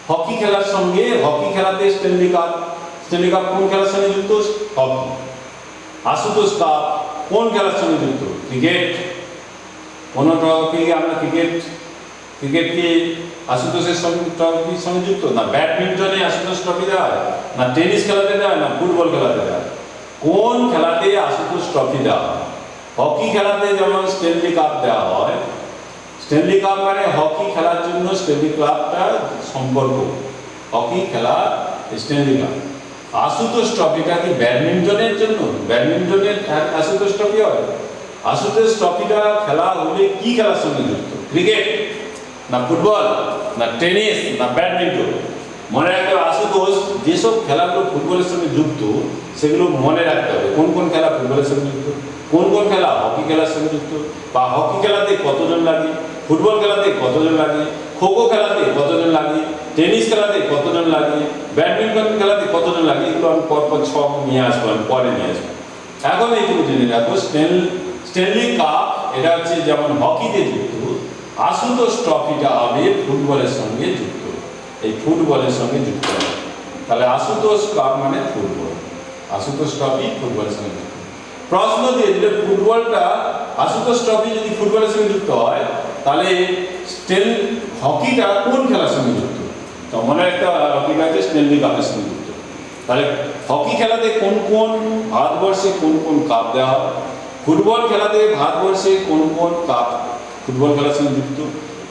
হকি খেলার সঙ্গে, হকি খেলাতে স্ট্যানলি কাপ, স্ট্যানলি কাপ কোন খেলার সঙ্গে যুক্ত? হকি। আশুতোষ কাপ কোন খেলার সঙ্গে যুক্ত? ক্রিকেট। কোন ট্রফি আমরা ক্রিকেটকে আশুতোষের ট্রফির সঙ্গে যুক্ত না? ব্যাডমিন্টনে আশুতোষ ট্রফি দেওয়া হয় না? টেনিস খেলাতে দেওয়া হয় না? ফুটবল খেলাতে দেওয়া হয়? কোন খেলাতে আশুতোষ ট্রফি দেওয়া হয়? হকি খেলাতে যেমন স্ট্যানলি কাপ দেওয়া হয়, স্ট্যানলি কাপ মানে হকি খেলার জন্য স্ট্যানলি কাপটা সম্পর্ক, হকি খেলা স্ট্যানলি কাপ। আশুতোষ ট্রফিটা কি ব্যাডমিন্টনের জন্য? ব্যাডমিন্টনের আশুতোষ ট্রফি হয়? আশুতোষ ট্রফিটা খেলা হলে কি খেলার সঙ্গে যুক্ত? ক্রিকেট না ফুটবল না টেনিস না ব্যাডমিন্টন? মনে রাখতে হবে আশুতোষ যেসব খেলাগুলো ফুটবলের সঙ্গে যুক্ত সেগুলো মনে রাখতে হবে। কোন কোন খেলা ফুটবলের সঙ্গে যুক্ত, কোন কোন খেলা হকি খেলার সঙ্গে যুক্ত, বা হকি খেলাতে কতজন লাগে, ফুটবল খেলাতে কতজন লাগে, খোখো খেলাতে কতজন লাগে, টেনিস খেলাতে কতজন লাগে, ব্যাডমিন্টন খেলাতে কতজন লাগে। এগুলো আমি পরপর ছক নিয়ে আসবো, আমি পরে নিয়ে আসবো। এখন এইটুকু জেনে রাখো, স্ট্যানলি কাপ এটা হচ্ছে যেমন হকিতে যুক্ত, আশুতোষ ট্রফিটা হবে ফুটবলের সঙ্গে যুক্ত, এই ফুটবলের সঙ্গে যুক্ত হবে। তাহলে আশুতোষ কাপ মানে ফুটবল, আশুতোষ ট্রফি ফুটবলের সঙ্গে যুক্ত। প্রশ্ন দিয়ে দিলে ফুটবলটা, আশুতোষ ট্রফি যদি ফুটবলের সঙ্গে যুক্ত হয় তাহলে হকিটা কোন খেলার সঙ্গে যুক্ত? তো মনে একটা হকিটা হচ্ছে স্ট্যানলি কাপের সঙ্গে যুক্ত। তাহলে হকি খেলাতে কোন কোন ভারতবর্ষে কোন কোন কাপ দেওয়া হয়, ফুটবল খেলাতে ভারতবর্ষে কোন কোন কাপ ফুটবল খেলার সঙ্গে যুক্ত,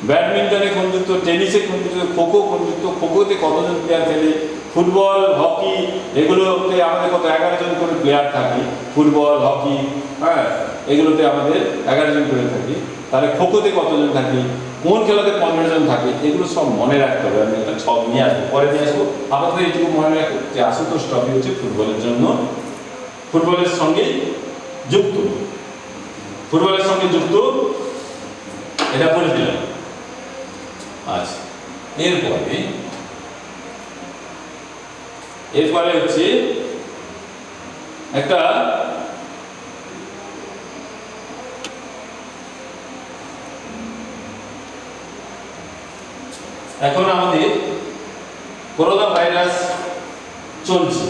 ব্যাডমিন্টনে কোন যুক্ত, টেনিসে কোন যুক্ত, খোখো কোন যুক্ত, খোখোতে কতজন প্লেয়ার খেলে, ফুটবল হকি এগুলোতে আমাদের কত 11 জন করে প্লেয়ার থাকে, ফুটবল হকি, হ্যাঁ এগুলোতে আমাদের 11 জন করে থাকি। তাহলে খোখোতে কতজন থাকে, কোন খেলাতে 15 জন থাকে, এগুলো সব মনে রাখতে হবে। আমি এটা সব নিয়ে আসবো, পরে নিয়ে আসবো। আপাতত এইটুকু মনে রাখবো যে আশুতোষ ট্রফি হচ্ছে ফুটবলের জন্য, ফুটবলের সঙ্গে যুক্ত, ফুটবলের সঙ্গে যুক্ত, এটা বলে দিলাম। আচ্ছা, এরপরে হচ্ছে একটা এখন আমাদের করোনা ভাইরাস চলছে,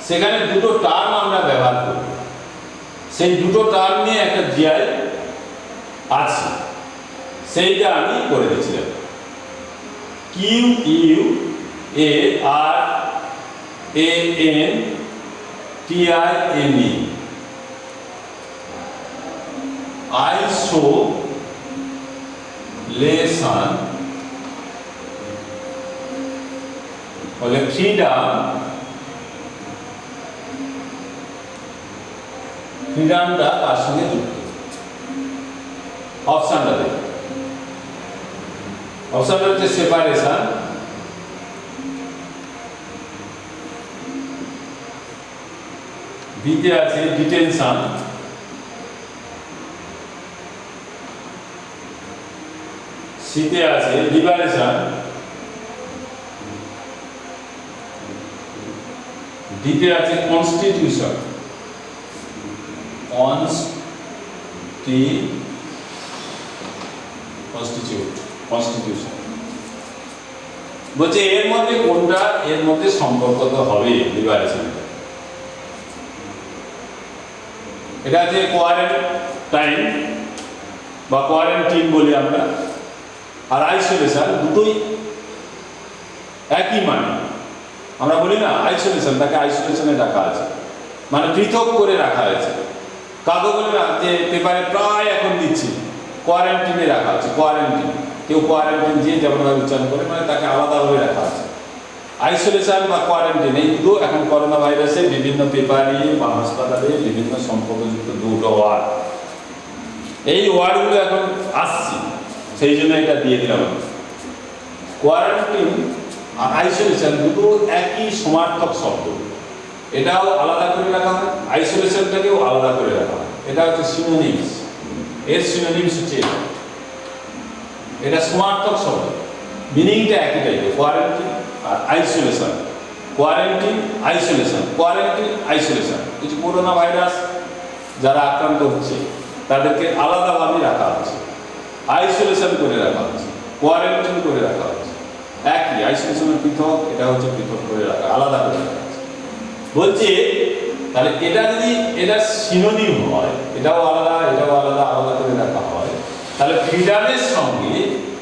সেখানে দুটো টার্ম আমরা ব্যবহার করি, সেই দুটো টার্ম নিয়ে একটা জিআই আছে, সেইটা আমি করে দিচ্ছিলাম। QUARANTIME আইসোলেশন বলে ফ্রিডমটা তার সঙ্গে যুক্ত। অপশনটা দেখো, অপশনটা হচ্ছে সেপারেশন, বিতে আছে ডিটেনশন, সিতে আছে লিবারেশন, ডিতে আছে কনস্টিটিউশন, কনস্টিটিউশন। বলছে এর মধ্যে কোনটা, এর মধ্যে সম্পর্ক তো হবে লিবারেশন। এটা যে কোয়ারেন্টাইন বা কোয়ারেন্টিন বলি আমরা, আর আইসোলেশন, দুটোই একই মানে। আমরা বলি না আইসোলেশন, তাকে আইসোলেশনে রাখা আছে, মানে পৃথক করে রাখা হয়েছে। কাগো বলে না যে পেপারে প্রায় এখন দিচ্ছি কোয়ারেন্টিনে রাখা আছে, কোয়ারেন্টিন, কেউ কোয়ারেন্টিন যে যেমনভাবে উচ্চারণ করে, মানে তাকে আলাদাভাবে রাখা আছে। আইসোলেশন বা কোয়ারেন্টিন, এই দুটো এখন করোনা ভাইরাসে বিভিন্ন পেপারে বা হাসপাতালে বিভিন্ন সম্পর্কযুক্ত দুটো ওয়ার্ড। এই ওয়ার্ডগুলো এখন আসছে, সেই জন্য এটা দিয়ে দিলাম। কোয়ারেন্টিন আর আইসোলেশন দুটো একই সমার্থক শব্দ, এটাও আলাদা করে রাখা হয়, আইসোলেশনটাকেও আলাদা করে রাখা হয়। এটা হচ্ছে সিনোনিমস, এর সিনোনিমস হচ্ছে এটা সমার্থক শব্দ, মিনিংটা একই টাইপের। কোয়ারেন্টিন আর isolation, quarantine isolation, quarantine isolation. কিছু করোনা ভাইরাস যারা আক্রান্ত হচ্ছে তাদেরকে আলাদাভাবে রাখা হচ্ছে, আইসোলেশন করে রাখা হচ্ছে, কোয়ারেন্টিন করে রাখা হচ্ছে। একই, আইসোলেশনের পৃথক, এটা হচ্ছে পৃথক করে রাখা, আলাদা করে রাখা হচ্ছে। বলছে তাহলে এটা যদি এটা সিনোনিম হয়, এটাও আলাদা এটাও আলাদা, আলাদা করে রাখা হয়, তাহলে ফ্রিডামের সঙ্গে,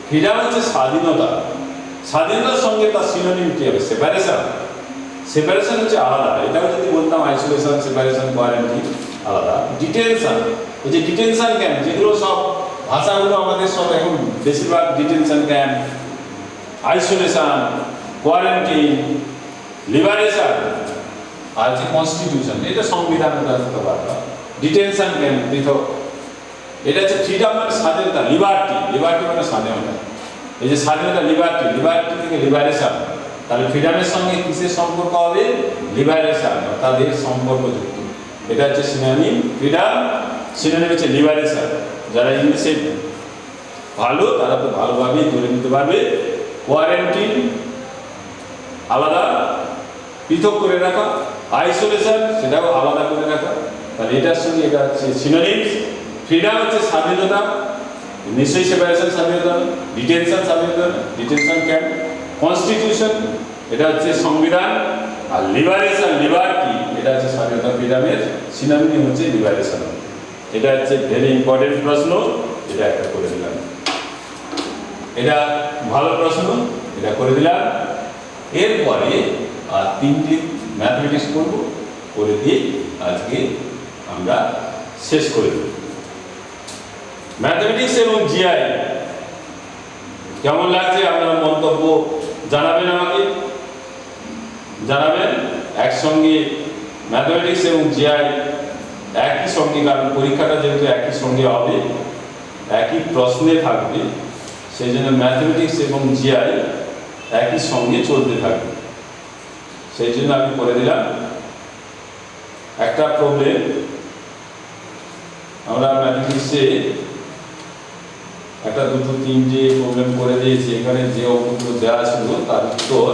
ফ্রিডাম হচ্ছে স্বাধীনতা, স্বাধীনতার সঙ্গে তার সিনোনিম কি হবে? সেপারেশন। সেপারেশন হচ্ছে আলাদা। এটাও যদি বলতাম আইসোলেশন, সেপারেশন, কোয়ারেন্টিন আলাদা। ডিটেনশন, ওই যে ডিটেনশন ক্যাম্প, যেগুলো সব ভাষাগুলো আমাদের সব এখন বেশিরভাগ detention camp, isolation, quarantine, liberation আর যে কনস্টিটিউশন, এটা সংবিধানের হতে পারবে। ডিটেনশন ক্যাম্প পৃথক। এটা হচ্ছে ফ্রিডম মানে স্বাধীনতা, লিবার্টি, লিবার্টি মানে স্বাধীনতা। এই যে স্বাধীনতা, লিবার্টি, লিবার্টি থেকে লিবারেশন, তাহলে ফ্রিডমের সঙ্গে কিসের সম্পর্ক হবে? লিবারেশন, তাদের সম্পর্কযুক্ত। এটা হচ্ছে সিনোনিম ফ্রিডম, সিনোনিম হচ্ছে লিবারেশন। যারা ইংলিশে ভালো তারা তো ভালোভাবেই ধরে নিতে পারবে। কোয়ারেন্টিন আলাদা, পৃথক করে রাখা, আইসোলেশন সেটাও আলাদা করে রাখা। তাহলে এটার সঙ্গে এটা হচ্ছে সিনোনিম। ফ্রিডম হচ্ছে স্বাধীনতা, নিশ্চয়ই সেপারেশন স্বাধীনতা, ডিটেনশন স্বাধীনতা, ডিটেনশন ক্যাম্প। কনস্টিটিউশন এটা হচ্ছে সংবিধান, আর লিবারেশন, লিবার্টি এটা হচ্ছে স্বাধীনতা। ফ্রিডমের সিনোনিম হচ্ছে লিবারেশন। এটা হচ্ছে ভেরি ইম্পর্টেন্ট প্রশ্ন, এটা একটা করে দিলাম। এটা ভালো প্রশ্ন, এটা করে দিলাম। এরপরে আর তিনটি ম্যাথমেটিক্স করব, করে দিয়ে আজকে আমরা শেষ করে দেব। ম্যাথমেটিক্স এবং জিআই কেমন লাগছে আপনারা মন্তব্য জানাবেন, আমাকে জানাবেন। একসঙ্গে ম্যাথমেটিক্স এবং জিআই একই সঙ্গে, কারণ পরীক্ষাটা যেহেতু একই সঙ্গে হবে, একই প্রশ্নে থাকবে, সেই জন্য ম্যাথমেটিক্স এবং জিআই একই সঙ্গে চলতে থাকবে। সেই জন্য আমি করে দিলাম একটা প্রবলেম। আমরা ম্যাথমেটিক্সে একটা, দুটো, তিনটে প্রবলেম করে দিয়েছি। এখানে যে অঙ্কগুলো দেওয়া ছিল তার উত্তর,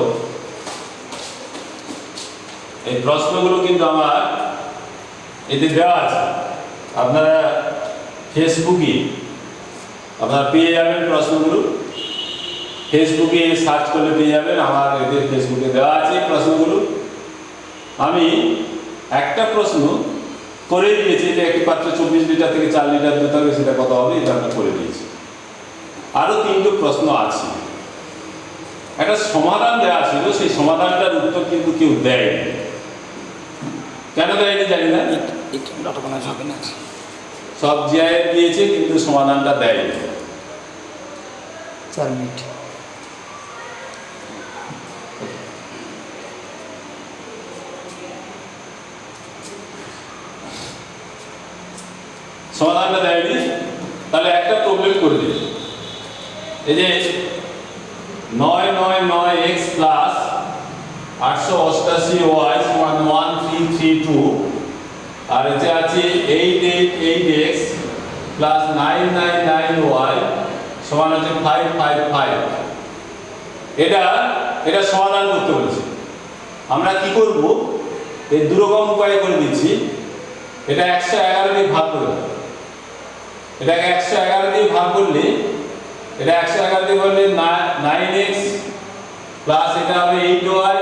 এই প্রশ্নগুলো কিন্তু আমার এতে দেওয়া আছে। আপনারা ফেসবুকে আপনারা পেয়ে যাবেন প্রশ্নগুলো, ফেসবুকে সার্চ করলে পেয়ে যাবেন। আমার এদের ফেসবুকে দেওয়া আছে প্রশ্নগুলো। আমি একটা প্রশ্ন করে দিয়েছি যে একটি পাত্রে 24 লিটার থেকে 4 লিটার দুধ হবে, সেটা কত হবে, এটা আমরা করে দিয়েছি। আরো তিনটে প্রশ্ন আছে, একটা সমাধান দেওয়া ছিল, সেই সমাধানটার উত্তর কিন্তু কেউ দেয়নি। কেন দেয়নি জানি না, সব জিআই দিয়েছে কিন্তু সমাধানটা দেয়নি। 4 মিনিট। সমাধানটা দেয়নি, তাহলে একটা প্রবলেম করে দিই। এই যে 999x প্লাস 888y সমান 1332, আর এতে আছে 888x প্লাস 999y সমান হচ্ছে 555। এটা সমাধান করতে বলছি। আমরা কি করব, এই দুরকম উপায়ে করে দিচ্ছি। এটা 111 দিয়ে ভাগ করে দাও। এটাকে 111 দিয়ে ভাগ করলে, এটা 111 দিয়ে করলে 9x প্লাস এটা হবে 8y,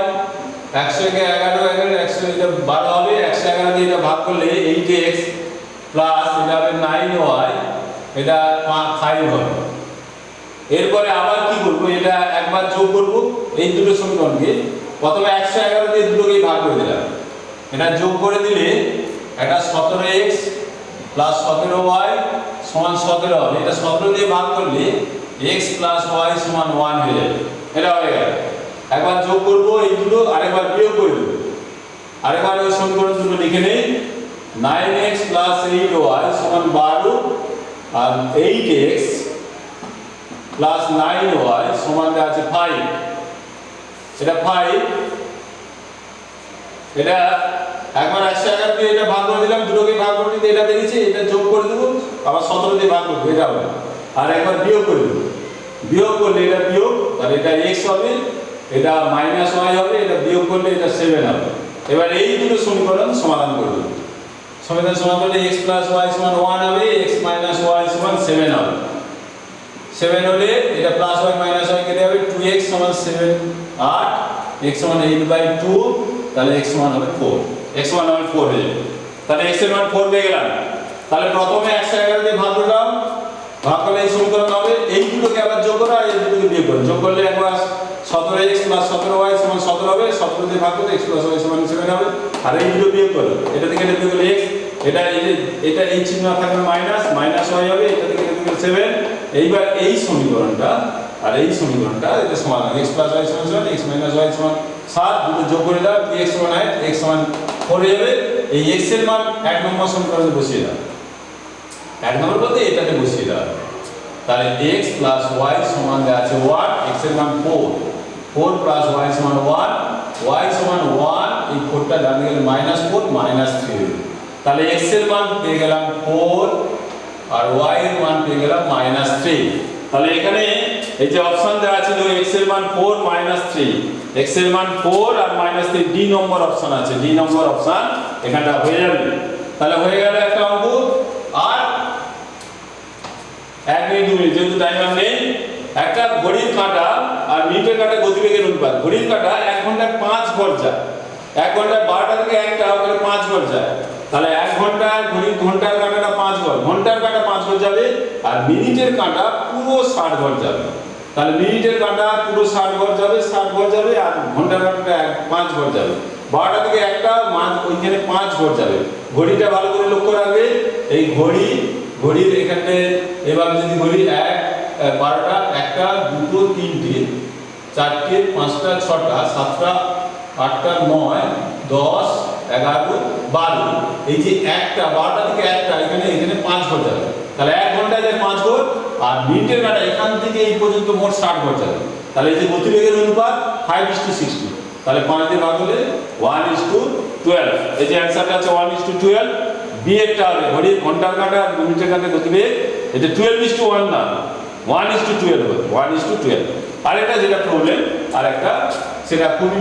100 কে 11 100 এটা 12 হবে, 111 দিয়ে এটা ভাগ করলে 8x প্লাস এটা হবে 9y, এটা 5 হবে। এরপরে আবার কি করব, এটা একবার যোগ করব এই দুটো সমীকরণকে। প্রথমে 111 দিয়ে দুটোকে ভাগ করে দিলাম, এটা যোগ করে দিলে এটা 17x প্লাস 17y সমান 17 হবে। এটা 17 দিয়ে ভাগ করলে x প্লাস y সমান 1 হয়ে যাবে। এটা হয়ে গেল। একবার যোগ করব এই দুটো, আরেকবার বিয়োগ করে দেব। আরেকবার ওই সমীকরণ দুটো লিখে নেই। 9x প্লাস 8y সমান 12 আর 8x প্লাস 9y সমান আছে 5। এটা 5। এটা একবার 111 দিয়ে এটা ভাগ করে দিলাম, দুটোকে ভাগ করে দিতে এটা বেরিয়েছে, এটা যোগ করে দেব, আবার 17 দিয়ে ভাগ করব, এটা হবে। আর একবার বিয়োগ করে দেব, বিয়োগ করলে এটা বিয়োগ, আর এটা x হবে, এটা মাইনাস y হবে, এটা বিয়োগ করলে এটা 7 হবে। এবার এই দুটো সমীকরণ সমাধান করে দেব। সমাধান করলে x প্লাস y সমান 1 হবে, x মাইনাস y সমান 7 হবে। 7 হলে এটা প্লাস y মাইনাস y কেটে যাবে, 2x সমান 7 8, x সমান 8/2, তাহলে x সমান হবে 4। x সমান হবে 4 হয়ে যাবে। তাহলে x এর মান 4 পেয়ে গেলাম। তাহলে প্রথমে 111 দিয়ে ভাগ করলাম, ভাগ করলে এই সমীকরণ হবে। এই দুটোকে আবার যোগ করা, এই দুটোকে বিয়োগ করা, যোগ করলে একবার 17x প্লাস 17y সমান 17 হবে, 17 দিয়ে ভাগ করলে x প্লাস y সমান 7 হবে। আর এই দুটো বিয়োগ করো, এটা থেকে এটা বিয়োগ করলে x, এটা এই চিহ্ন থাকবে মাইনাস, মাইনাস y হবে, এটা থেকে এটা বিয়োগ 7। এইবার এই সমীকরণটা আর এই সমীকরণটা এটা সমান, x প্লাস y সমান 7, x মাইনাস y সমান 7, দুটো যোগ করে দাও, x সমান 8, x সমান 4 হয়ে যাবে। এই x এর মান 1 নম্বর সমীকরণে বসিয়ে দাও। 1 নম্বর বলতে এটাতে বসিয়ে দাও। তাহলে x প্লাস y সমান আছে 1, x এর মান 4, 4 প্লাস y সমান 1, y সমান 1, এই 4টা ডান দিকে মাইনাস 4 মাইনাস 3। তাহলে x এর মান পেয়ে গেলাম 4 আর y এর মান পেয়ে গেলাম মাইনাস 3। তাহলে এখানে এই যে অপশন দেওয়া ছিল x এর মান 4 মাইনাস 3, x এর মান 4 আর মাইনাস 3, ডি নম্বর অপশন আছে, ডি নম্বর অপশন এখানটা হয়ে যাবে। তাহলে হয়ে গেল একটা অঙ্ক। আর 1 মিনিট 2 মিনিট যেহেতু টাইমার নেই, একটা ঘড়ির কাঁটা আর মিনিটের কাঁটা গতিবেগের অনুপাত। ঘড়ির কাঁটা 1 ঘন্টায় 5 ঘর যায়, 1 ঘন্টায় 12টা থেকে 1টা করে 5 ঘর যায়। তাহলে 1 ঘন্টায় ঘন্টার কাঁটাটা 5 ঘর, ঘন্টার কাঁটা 5 ঘর যাবে, আর মিনিটের কাঁটা পুরো 60 ঘর যাবে। তাহলে মিনিটের কাঁটা পুরো 60 ঘর যাবে, 60 ঘর যাবে, আর ঘন্টার কাঁটাটা 5 ঘর যাবে। 12টা থেকে 1টা ওইখানে 5 ঘর যাবে। ঘড়িটা ভালো করে লক্ষ্য রাখবে। এই ঘড়ির এখানে এবার যদি ঘড়ি 1 12টা 1টা 2টো 3টে 4টে 5টা 6টা 7টা 8টা 9 10 11 12, এই যে 1টা 12টা থেকে 1টা এখানে 5 ঘর যাবে। তাহলে 1 ঘন্টায় যায় 5 ঘর, আর মিনিটের কাঁটা এখান থেকে এই পর্যন্ত মোট 60 ঘর যাবে। তাহলে এই যে গতিবেগের অনুপাত 5:60। তাহলে 5 দিয়ে ভাগ হলে 1:12। এই যে অ্যানসারটা আছে 1:12। বি এরটা হবে ঘড়ির ঘন্টার কাঁটা আর মিনিটের কাঁটা গতিবেগ, এটা 12:1 না, 1:12 হবে, 1:12। আর এটা যেটা প্রবলেম আর একটা, সেটা খুবই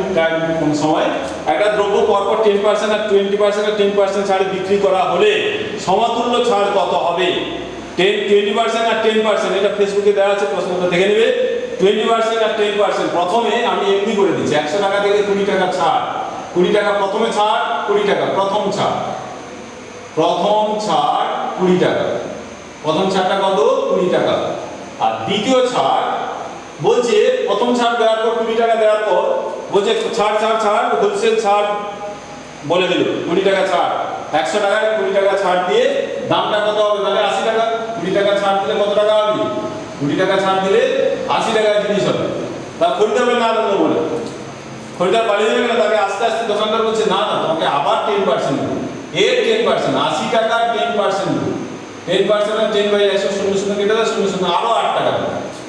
কম সময়। একটা দ্রব্য পরপর 10% আর 20% আর 10% ছাড়ে বিক্রি করা হলে সমতুল্য ছাড় কত হবে? 20% আর 10%, এটা ফেসবুকে দেওয়া আছে, প্রশ্নটা দেখে নেবে। 20% আর 10%, প্রথমে আমি এমনি করে দিচ্ছি, 100 টাকা থেকে 20 টাকা ছাড়, 20 টাকা প্রথমে ছাড়, 20 টাকা প্রথম ছাড়, প্রথম ছাড় 20 টাকা, প্রথম ছাড়টা কত? 20 টাকা। আর দ্বিতীয় ছাড় বলছে প্রথম ছাড় দেওয়ার পর 20 টাকা দেওয়ার পর বলছে ছাড় ছাড় ছাড় হোলসেল ছাড় বলে দিল 20 টাকা ছাড়, 100 টাকায় 20 টাকা ছাড় দিয়ে দামটা কত হবে? তাহলে 80 টাকা। 20 টাকা ছাড় দিলে কত টাকা হবে? 20 টাকা ছাড় দিলে 80 টাকার জিনিস হবে। তা খরিদ্দার না দেবো বলে, খরিদ্দার পালিয়ে যাবে না, তাকে আস্তে আস্তে দোকানদার বলছে না না তোমাকে আবার 10% দেবো, এর 10%, 80 টাকা 10% দেবো, 10% আর 10/100 0 কেটে দেয় 0 আরো 8 টাকা।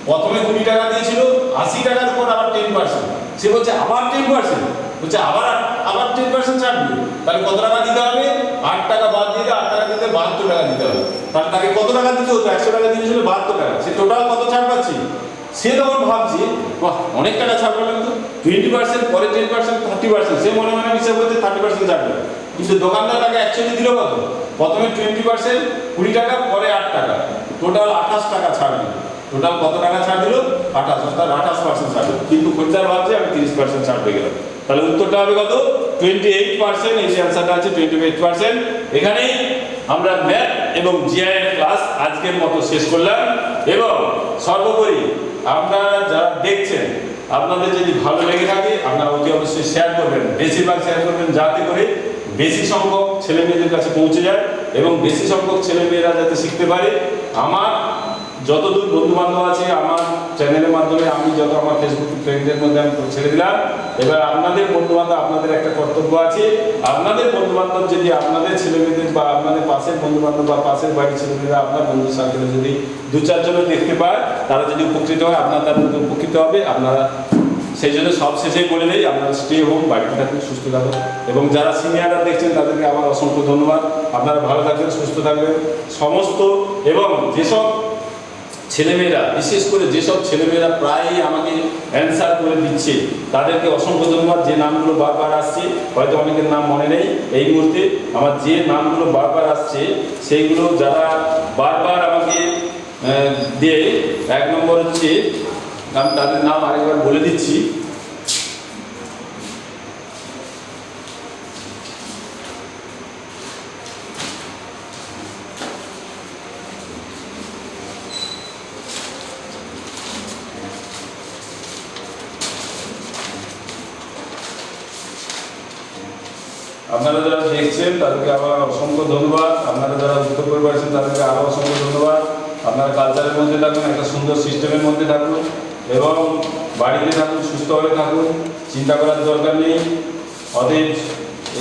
প্রথমে 20 টাকা দিয়েছিল, 80 টাকার উপর আবার 10%, সে বলছে আবার 10%। বলছে আবার আবার 10% ছাড় দিবে, তাহলে কত টাকা দিতে হবে? 8 টাকা বাদ দিয়ে 8 টাকা দিতে 72 টাকা দিতে হবে। তাহলে তাকে কত টাকা দিতে হতো? 100 টাকা দিয়েছিল 72 টাকা, সে টোটাল কত ছাড় পাচ্ছি? সে তখন ভাবছি বাহ অনেক টাকা ছাড় পেলাম তো, 20% পরে 10% 30%, সে মনে মনে হিসাব করছে 30% ছাড় দেবে। কিন্তু দোকানদার তাকে অ্যাকচুয়ালি দিল কত? প্রথমে 20% 20 টাকা, পরে 8 টাকা, টোটাল 28 টাকা ছাড় দিল। টোটাল কত টাকা ছাড় দিল? 28, অর্থাৎ 28% ছাড় দিল। কিন্তু খরিদ্দার ভাবছে আমি 30% ছাড় পেয়ে গেলাম। তাহলে উত্তরটা হবে কত? 28%। এই যে অ্যান্সারটা আছে 28%। এখানেই আমরা ম্যাথ এবং জিআই এর ক্লাস আজকের মতো শেষ করলাম। এবং সর্বোপরি আপনারা যারা দেখছেন, আপনাদের যদি ভালো লেগে থাকে আপনারা অতি অবশ্যই শেয়ার করবেন, বেশিরভাগ শেয়ার করবেন, যাতে করে বেশি সংখ্যক ছেলে মেয়েদের কাছে পৌঁছে যায় এবং বেশি সংখ্যক ছেলে মেয়েরা যাতে শিখতে পারে। আমার যতদূর বন্ধু বান্ধব আছে আমার চ্যানেলের মাধ্যমে, আমি যত আমার ফেসবুক ফ্রেন্ডদের মধ্যে আমি ছেড়ে দিলাম। এবার আপনাদের বন্ধু বান্ধব, আপনাদের একটা কর্তব্য আছে, আপনাদের বন্ধু বান্ধব যদি আপনাদের ছেলে মেয়েদের বা আপনাদের পাশের বন্ধু বান্ধব বা পাশের বাড়ির ছেলে মেয়েরা আপনার বন্ধু সার্কেলে যদি 2-4 জনের দেখতে পায়, তারা যদি উপকৃত হয়, আপনার তার মধ্যে উপকৃত হবে। আপনারা সেই জন্য সব শেষে বলে দেই, আপনারা স্টে হোম, বাড়িতে থাকুন, সুস্থ থাকুন। এবং যারা সিনিয়ররা দেখছেন তাদেরকে আমার অসংখ্য ধন্যবাদ। আপনারা ভালো থাকবেন, সুস্থ থাকবেন সমস্ত। এবং যেসব ছেলেমেয়েরা, বিশেষ করে যেসব ছেলেমেয়েরা প্রায়ই আমাকে অ্যান্সার করে দিচ্ছে, তাদেরকে অসংখ্য ধন্যবাদ। যে নামগুলো বারবার আসছে, হয়তো অনেকের নাম মনে নেই এই মুহূর্তে, আমার যে নামগুলো বারবার আসছে সেইগুলো যারা বারবার আমাকে দিয়ে, 1 নম্বর হচ্ছে আমি তাদের নাম আরেকবার বলে দিচ্ছি। আপনারা যারা দেখছেন তাদেরকে আবার অসংখ্য ধন্যবাদ। আপনারা যারা উত্তর করে পারছেন তাদেরকে আরও অসংখ্য ধন্যবাদ। আপনারা কালচারের মধ্যে থাকুন, একটা সুন্দর সিস্টেমের মধ্যে থাকুন এবং বাড়িতে থাকুন, সুস্থভাবে থাকুন, চিন্তা করার দরকার নেই। অতএব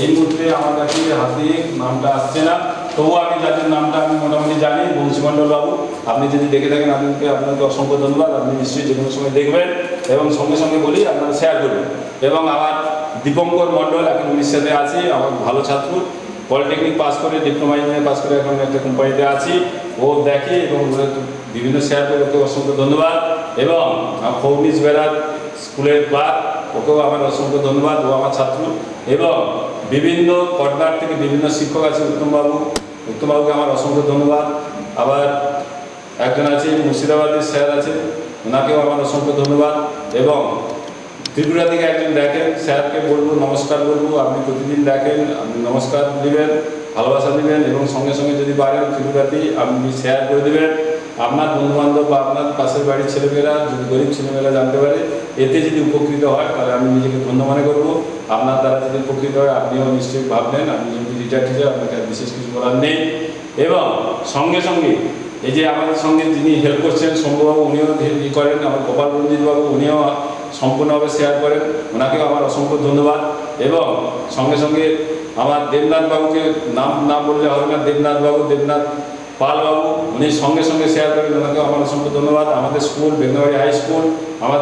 এই মুহূর্তে আমার কাছে হাতে নামটা আসছে না, তবুও আমি যাদের নামটা আমি মোটামুটি জানি, বংশীমণ্ডল বাবু, আপনি যদি দেখে থাকেন আপনাকে অসংখ্য ধন্যবাদ। আপনি নিশ্চয়ই যে কোনো সময় দেখবেন এবং সঙ্গে সঙ্গে বলি আপনারা শেয়ার করবেন। এবং আমার দীপঙ্কর মণ্ডল এখন উড়িষ্যাতে আছে, আমার ভালো ছাত্র, পলিটেকনিক পাস করে, ডিপ্লোমা ইঞ্জিনিয়ার পাস করে এখন একটা কোম্পানিতে আছি। ও দেখে এবং বিভিন্ন শেয়ার করে, ওকে অসংখ্য ধন্যবাদ। এবং ফৌনিস বেরাত স্কুলের ক্লার্ক, ওকেও আমার অসংখ্য ধন্যবাদ, ও আমার ছাত্র। এবং বিভিন্ন কর্নার থেকে বিভিন্ন শিক্ষক আছে, উত্তমবাবুকে আমার অসংখ্য ধন্যবাদ। আবার একজন আছে মুর্শিদাবাদের স্যার আছে, ওনাকেও আমার অসংখ্য ধন্যবাদ। এবং ত্রিপুরা থেকে একজন দেখেন, স্যারকে বলবো নমস্কার বলবো, আপনি প্রতিদিন দেখেন, আপনি নমস্কার দিবেন, ভালোবাসা দিবেন এবং সঙ্গে সঙ্গে যদি পারেন ত্রিপুরাতেই আপনি শেয়ার করে দেবেন। আপনার বন্ধুবান্ধব বা আপনার পাশের বাড়ির ছেলেমেয়েরা, যদি গরিব ছেলেমেয়েরা জানতে পারে, এতে যদি উপকৃত হয় তাহলে আমি নিজেকে ধন্য মনে করবো। আপনার দ্বারা যদি উপকৃত হয় আপনিও নিশ্চয়ই ভাববেন, আপনি যদি রিটায়ার টিচার, আপনাকে আর বিশেষ কিছু বলার নেই। এবং সঙ্গে সঙ্গে এই যে আমাদের সঙ্গে যিনি হেল্প করছেন শম্ভুবাবু, উনিও করেন, আমার গোপাল রঞ্জিত বাবু, উনিও সম্পূর্ণভাবে শেয়ার করেন, ওনাকেও আমার অসংখ্য ধন্যবাদ। এবং সঙ্গে সঙ্গে আমার দেবনাথ বাবুকে নাম বললে হবে না, দেবনাথ পাল বাবু, উনি সঙ্গে সঙ্গে শেয়ার করেন, ওনাকেও আমার অসংখ্য ধন্যবাদ। আমাদের স্কুল বেঙ্গাবাড়ি হাই স্কুল, আমার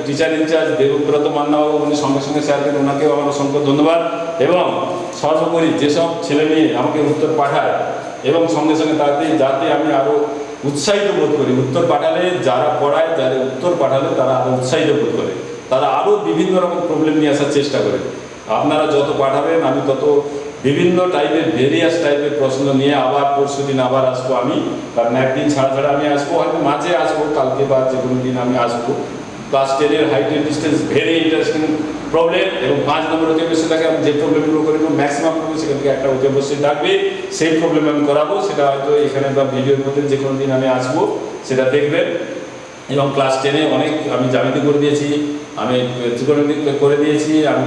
টিচার ইনচার্জ দেবব্রত মান্না বাবু, উনি সঙ্গে সঙ্গে শেয়ার করেন, ওনাকেও আমার অসংখ্য ধন্যবাদ। এবং সর্বোপরি যেসব ছেলে মেয়ে আমাকে উত্তর পাঠায় এবং সঙ্গে সঙ্গে যাতে আমি আরও উৎসাহিত বোধ করি, উত্তর পাঠালে যারা পড়ায়, যারা উত্তর পাঠালে তারা আরও উৎসাহিত বোধ করে, তারা আরও বিভিন্ন রকম প্রবলেম নিয়ে আসার চেষ্টা করে। আপনারা যত পাঠাবেন আমি তত বিভিন্ন টাইপের ভেরিয়াস টাইপের প্রশ্ন নিয়ে আবার পরশুদিন আবার আসবো আমি, কারণ একদিন ছাড়া আমি আসবো, হয়তো মাঝে আসবো, কালকে বা যে কোনো দিন আমি আসবো। ক্লাস 10-এর height and distance very interesting problem এবং 5 নম্বর অতি অবশ্যই থাকে। আমি যে প্রবলেমগুলো করে দেবো ম্যাক্সিমাম প্রবলেম সেখান থেকে একটা অতি অবশ্যই থাকবে, সেই প্রবলেম আমি করাবো। সেটা হয়তো এখানে বা ভিডিওর মধ্যে যে কোনো দিন আমি আসবো, সেটা দেখবেন। এবং ক্লাস 10-এ অনেক আমি জ্যামিতি করে দিয়েছি, আমি ত্রিকোণমিতি করে দিয়েছি, আমি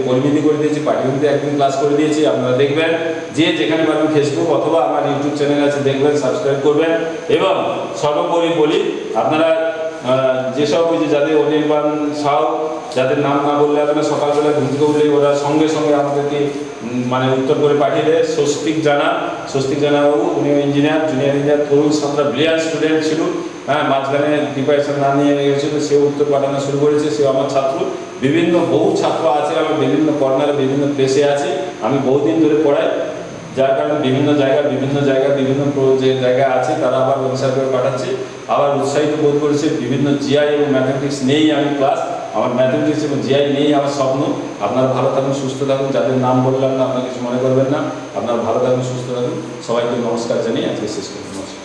পরিমিতি করে দিয়েছি, পাটিগণিতে একদিন ক্লাস করে দিয়েছি। আপনারা দেখবেন, যে যেখানে পারবেন ফেসবুক অথবা আমার ইউটিউব চ্যানেল আছে, দেখবেন, সাবস্ক্রাইব করবেন। এবং সর্বোপরি বলি, আপনারা যেসব ওই যে যাদের অনির্বাণ সাউ, যাদের নাম না বললে হবে না, সকালবেলা ঘুম থেকে উঠলেই ওরা সঙ্গে সঙ্গে আমাদেরকে মানে উত্তর করে পাঠিয়ে দেয়। স্বস্তিক জানা বাবু, উনি ইঞ্জিনিয়ার, জুনিয়র ইঞ্জিনিয়ার, তরুণ ছাত্র, ব্রিলিয়ান্ট স্টুডেন্ট ছিল। হ্যাঁ, মাঝখানে প্রিপারেশন না নিয়ে গেছিলো, সে উত্তর পাঠানো শুরু করেছে, সেও আমার ছাত্র। বহু ছাত্র আছে, আমি বিভিন্ন কর্নারে বিভিন্ন প্লেসে আছি, আমি বহুদিন ধরে পড়াই, যার কারণে বিভিন্ন যে জায়গা আছে তারা আবার অনুসার করে পাঠাচ্ছে, আবার উৎসাহিত বোধ করেছে। বিভিন্ন জিআই এবং ম্যাথমেটিক্স নেই আমি ক্লাস, আমার ম্যাথমেটিক্স এবং জিআই নেই আমার স্বপ্ন। আপনারা ভালো থাকুন, সুস্থ থাকুন, যাদের নাম বললাম না আপনারা কিছু মনে করবেন না, আপনারা ভালো থাকুন, সুস্থ থাকুন। সবাইকে নমস্কার জানিয়ে আজকে শেষ করুন। নমস্কার।